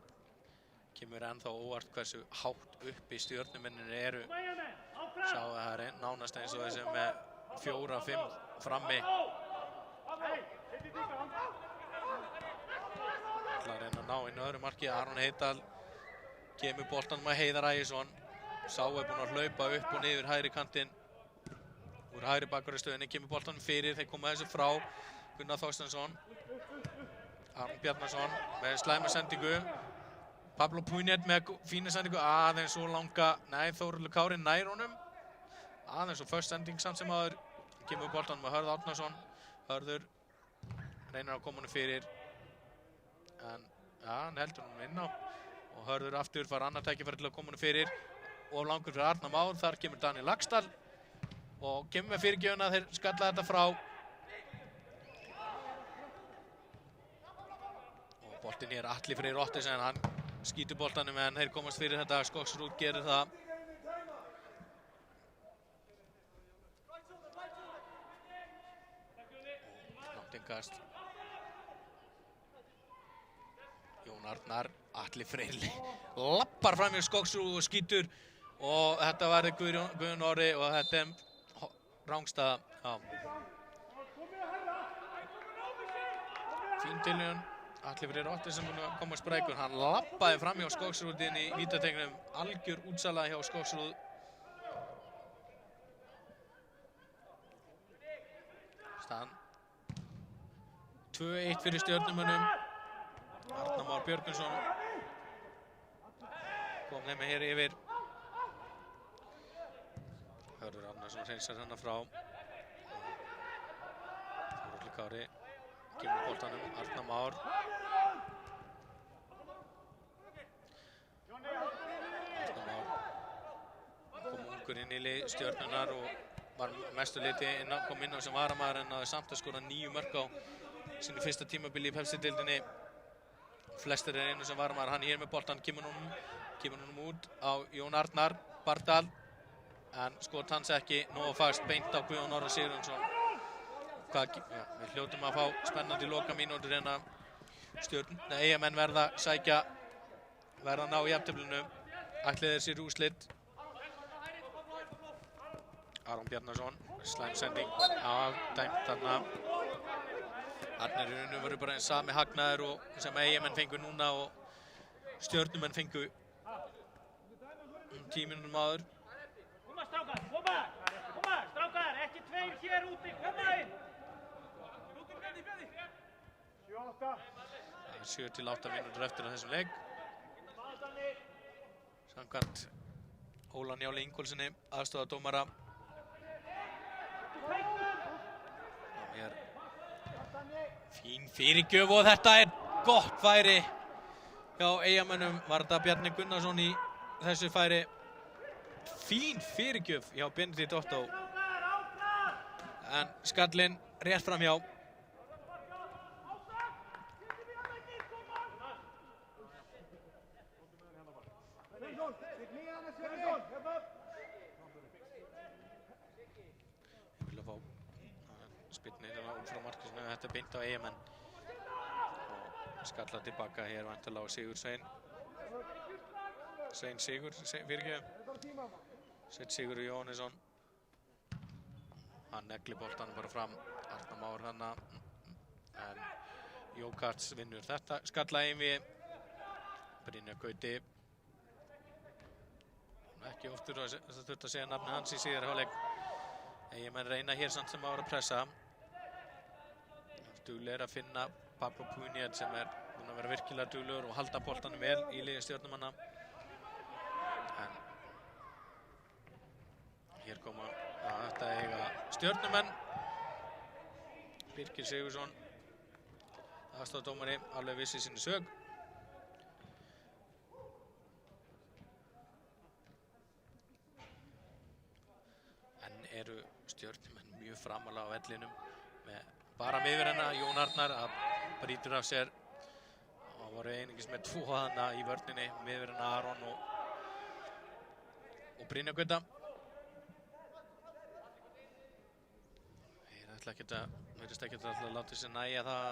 kemur ennþá óvart hversu hátt uppi Stjörnumennir eru. Sjá að það er nánast eins og þessi með 4-5 frammi. Það er að ná inn öðru marki. Aron Heydal kemur boltanum að Heiðar Ægisson. Sá búinn að hlaupa upp og niður hægri kantinn úr hægri bakvarðarstöðinni, kemur boltanum fyrir, þeir koma þessu frá Gunnar Þorsteinsson. Aron Bjarnason með slæma sendingu. Pablo Puñet með fína sendingu, aðeins svo langa, nei, Þórhallur Kári nær honum. Aðeins svo först sending samt sem aður, kemur boltanum með Hörður Árnason. Hörður reynir að koma honum fyrir, en ja, hann heldur honum inn á. Og Hörður aftur fær annar tækifæri til að koma honum fyrir. Og langur fyrir Arnar Már, þar kemur Daniel Laxdal. Og kemur með fyrirgjöfuna, þeir skalla þetta frá. Og boltinn hér Atli Freyr Ottesen, hann skýtur boltanum en þeir komast fyrir þetta. Skogsrúd gerir það. Og langt innkast. Jón Arnar, Atli Freyr lappar fram í Skogsrúd og skýtur. Og þetta varði Guðjón Orri og þetta rángstaða. Fín tilhjón. Atli Freyr Ottesen búinn að koma sprækur. Hann lappaði fram hjá Skogsrúd inn í vítategnum. Algjör útsala hjá Skogsrúd. Staðan 2-1 fyrir Stjörnumönnum. Arnar Már Björgvinsson kom þeim hér yfir. Hörður Árnason hreinsar hana frá. Þórhallur Kári kemur boltanum, Arnar Már. Arnar Már kom ungur inn í lið Stjörnunnar og var mestu leyti kom inn á sem varamaður en náði samt að skora 9 mörk á sínu fyrsta tímabili í Pepsi-deildinni. Flestir einu sem varamaður, hann hér með boltan, kemur honum út á Jón Arnar Bardal. En skot hans ekki, nógu fast beint á Guðjón Orra Sigurjónsson. Við hljótum að fá spennandi lokamínútur en að Eyjamenn verða verða ná jafnteflinu. Ætli þeir sér úrslit. Aron Bjarnason, slæm sending, dæmt þarna. Þarna í rauninu verður bara eins sami hagnaður og sem Eyjamenn fengu núna og Stjörnumenn fengu 10 mínútum áður. Koma, strákar, ekki tveir hér úti, koma inn! 7-8 mínútur eftir að þessum leik. Samkvæmt Óla Njáli Ingólfssoni, aðstoðardómara. Hér fín fyrirgjöf og þetta gott færi hjá Eyjamönnum. Var þetta Bjarni Gunnarsson í þessu færi. Fín fyrirgjöf hjá Benedikt Otto. En skallinn rétt fram hjá. Ég vil að fá spyrnir út frá markinu. Þetta beint á Eyjamenn. Og skalla tilbaka hér vantarlega á Sigur Svein. Svein Sigur, fyrirgjöf. Sveinn Sigurður Jóhannesson. Hann neglir boltanum bara fram. Arnar Már hana. En Jókarts vinnur þetta skalla einví. Brynjar Gauti. Ekki oftur að það þurft að segja nafni hans í síðari hálfleik. Eyjamenn reyna hér samt sem að vera að pressa. Duglegir að finna Pablo Puñet sem búinn að vera virkilega duglegur og halda boltanum vel í liði Stjörnumanna. En hér koma þetta eiga Stjörnumenn. Birkir Sigursson, aðstoðardómari, alveg vissi sinni sög. En eru Stjörnumenn mjög framalega á vellinum með bara miðverðina. Jón Arnar brýtur af sér og voru einungis með 2 þarna í vörninni, miðverðina Aron og Brynjar Gauta. Virðist ekkert að láta sér nægja það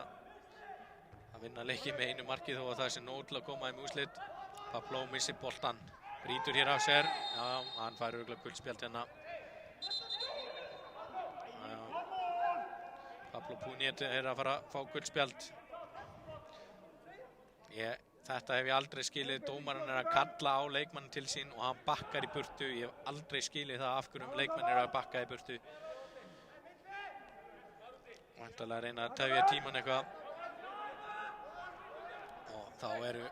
að vinna leiki með einu marki þó að það sé nóg til að koma þeim úrslit. Pablo missir boltan, brýtur hér af sér. Já, hann fær örugglega guldspjald hérna. Pablo Puñet að fara að fá guldspjald. Ég Þetta hef ég aldrei skilið, dómarinn að kalla á leikmann til sín og hann bakkar í burtu. Ég hef aldrei skilið það af hverjum leikmann að bakka í burtu. Væntanlega að reyna að tefja tímann eitthvað. Og þá eru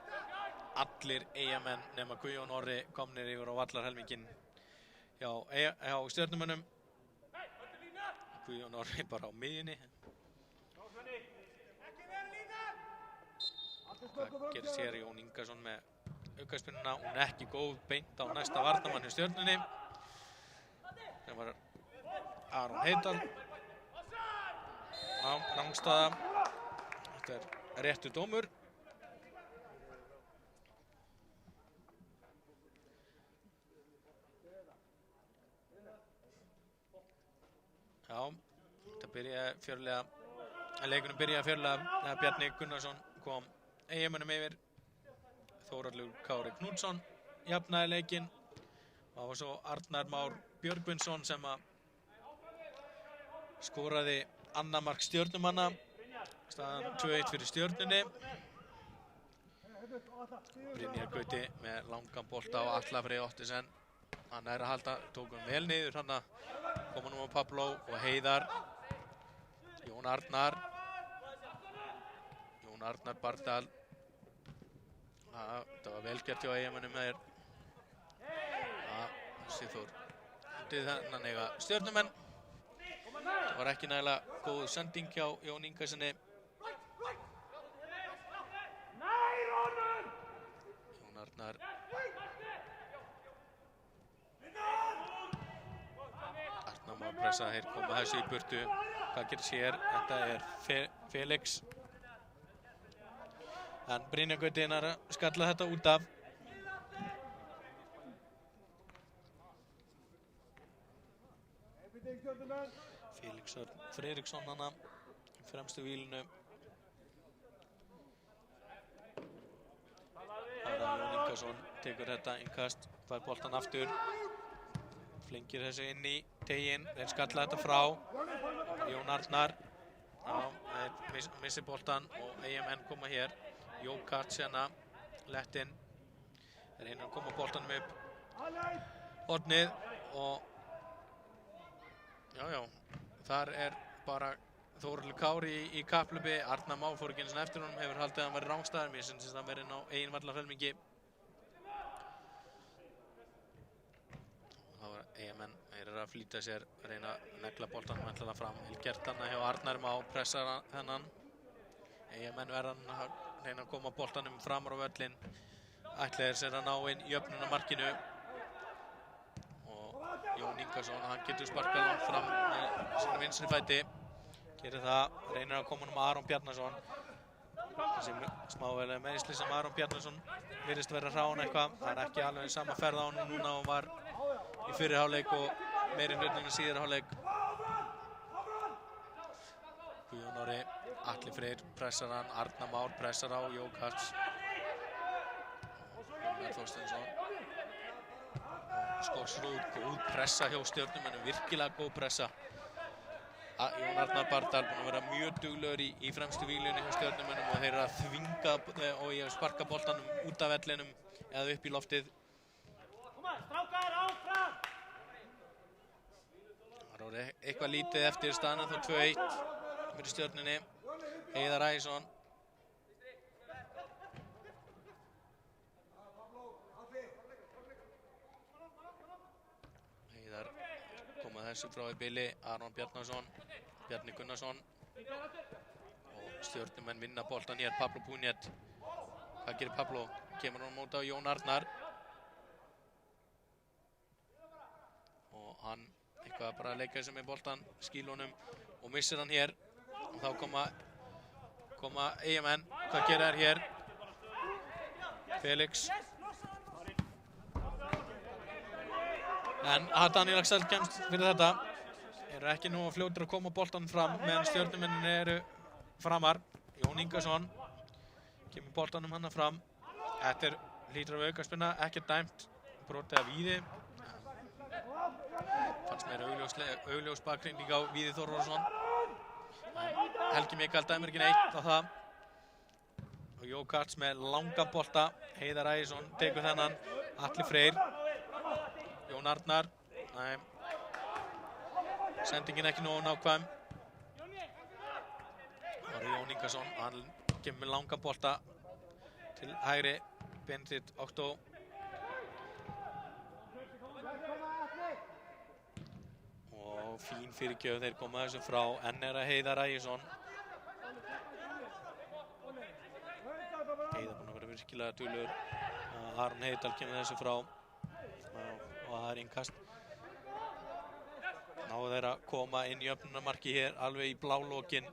allir Eyjamenn nema Guðjón Orri komnir yfir á vallarhelminginn hjá Stjörnumönnum. Guðjón Orri bara á miðjunni. Það gerist hér Jón Ingason með aukaspyrnuna. Hún er ekki góð, beint á næsta varnarmann hjá Stjörnunni. Það var Aron Heydal. Rangstaða. Þetta er réttur dómur. Já, þetta byrjaði fjörlega, leikunum byrjaði fjörlega. Bjarni Gunnarsson kom Eyjamönnum yfir. Þórhallur Kári Knútsson jafnaði leikinn. Það var svo Arnar Már Björgvinsson sem að skoraði annað mark Stjörnumanna. Staðan 2-1 fyrir Stjörnunni. Brynjar Gauti með langan bolta á Atla Frey Ottesen. Hann er að halda, tók hann vel niður hann að koma nú á Pablo og Heiðar. Jón Arnar Bardal. Það var velgert hjá Eyjamönnum með þér. Sigþór undið þennan eiga Stjörnumenn. Það var ekki nægilega góð sending hjá Jón Ingarssoni. Jón Arnar. Arnar má pressa, hér koma þessu í burtu. Hvað gerist hér? Þetta er Felix. En Brynjar Gauti er að skalla þetta út af. Felix Friðriksson hana í fremstu vílinu. Jón Ingarsson tekur þetta innkast, fær boltan aftur. Flengir þessu inn í teginn, þeir skalla þetta frá. Jón Arnar. Þeir missi boltan og Eyjamenn koma hér. Jókart sena, lettinn. Þeir reyna að koma boltanum upp hornið og já, þar er bara Þórhallur Kári í kapphlaupi. Arnar Már fór ekki einu sinni eftir honum, hefur haldið að hann væri rangstæður. Mér syns að hann verið inn á eigin vallarhelmingi. Þá var Eyjamenn að flýta sér, reyna að negla boltanum ætlaða fram. Gert hana hjá Arnar Már, pressar hennan. Eyjamenn verða að reyna að koma boltanum framar á völlinn. Ætlaðir sér að ná inn jöfnunarmarkinu. Jón Ingarsson, hann getur sparkað langt fram með sinni vinstri fæti. Gerir það, reynir að koma um Aron Bjarnason. Þessi smávægilega meiðsli sem Aron Bjarnason virðist vera hrán eitthvað. Það er ekki alveg sama ferð á hann núna og var í fyrri hálfleik og meiri hlutinu síðari hálfleik. Guðjón Orri, Atli Freyr pressar hann, Arnar Már pressar á Jókarts. Gunnar Þorsteinsson. Skorsrúð, góð pressa hjá Stjörnumönnum, virkilega góð pressa. Jón Arnar Bardal búinn að vera mjög duglegur í fremstu víglunni hjá Stjörnumönnum og þeir eru að þvinga og ég sparka boltanum út af vellinum eða upp í loftið. Það voru eitthvað lítið eftir staðan þá 2-1 fyrir Stjörnunni. Heiðar Ægisson. Þessu frá í bili, Aron Bjarnason, Bjarni Gunnarsson og Stjörnumenn vinna boltan hér, Pablo Puniet. Hvað gerir Pablo? Kemur hann móta á Jón Arnar og hann eitthvað bara að leika þessu með boltan, skílunum og missir hann hér og þá koma Eyjamenn. Hvað gerir þær hér? Felix. En Daniel Axel kemst fyrir þetta. Eru ekki nú fljótir að koma boltan fram meðan Stjörnumennir eru framar. Jón Ingarsson kemur boltanum hana fram. Þetta hlýtur af aukaspyrna, ekkert dæmt. Brotið af Víði. Fannst mér augljós bakgrinding á Víði Þórðarsson. Helgi Mikael dæmir ekki neitt á það. og Jókarts með langa bolta. Heiðar Ægisson tekur þennan. Atli Freyr. Jón Arnar. Nei. Sendingin ekki nógu nákvæm. Það er Jón Ingason. Hann kemur með langa bolta til hægri. Benedikt Októ. Og fín fyrirgjöf, þeir koma þessu frá. Enn er að Heiðar Ægisson. Heiðar búinn að vera virkilega duglegur. Aron Heiðdal kemur þessu frá. Og það er innkast. Náðu þeir að koma inn í jöfnunarmarki hér, alveg í blálokinn.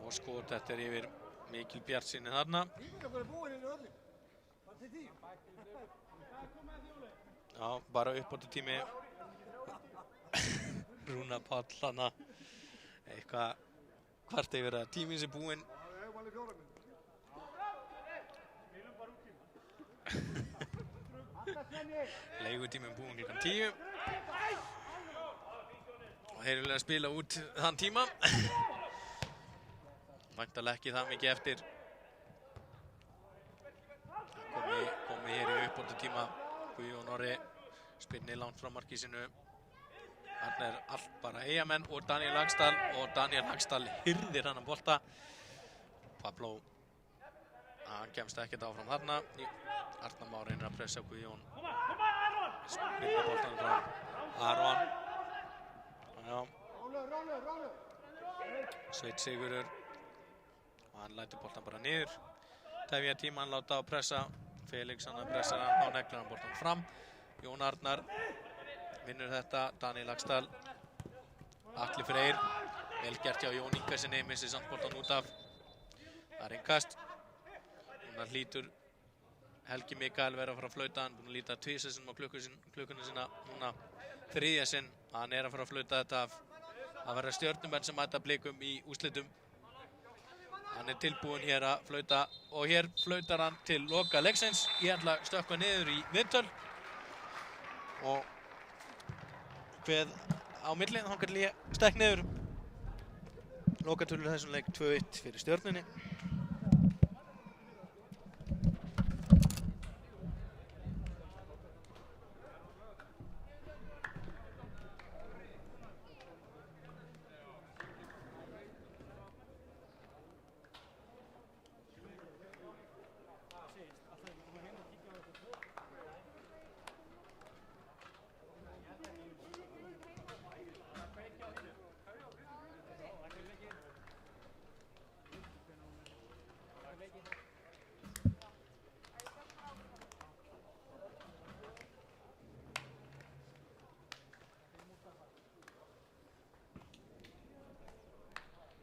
Og skot, þetta er yfir mikil bjartsýni þarna. Já, bara uppbótartími. Rúnar Páll hana. Eitthvað hvart yfir að tíminn sé búinn. Leigutíminn búinn klukkan 10. Og þeir vilja spila út þann tíma. Væntanlega ekki það mikið eftir. Komi hér í uppbótartíma. Guðjón Orri spyrnir langt frá marki sínu. Þarna er allt bara Eyjamenn og Daniel Hagstall. Og Daniel Hagstall hirðir hann að bolta. Pablo, hann kemst ekkert áfram þarna. Arnar Már reynir að pressa Guðjón. Spyrnir boltanum frá Aron. Já. Sveit Sigurður. Og hann lætur boltan bara niður. Tefja tíma, hann láta á pressa. Felix hann að pressa hann, þá neglir hann boltan fram. Jón Arnar vinnur þetta. Daniel Hagstall. Atli Freyr. Vel gert hjá Jón Ingarsinni, missir samt boltan út af. Það er innkast. Núna hlýtur Helgi Mikael vera að fara að flauta. Hann er búinn að líta tvisvar á klukkuna sína. Núna þriðja sinn. Hann er að fara að flauta þetta af að vera Stjörnumenn sem mæta Blikum í úrslitum. Hann er tilbúinn hér að flauta og hér flautar hann til loka leiksins. Ég ætla að stökkva niður í viðtöl og kveð á milli, þangað til ég stekk niður. Lokatölur þessum leik 2-1 fyrir Stjörnunni.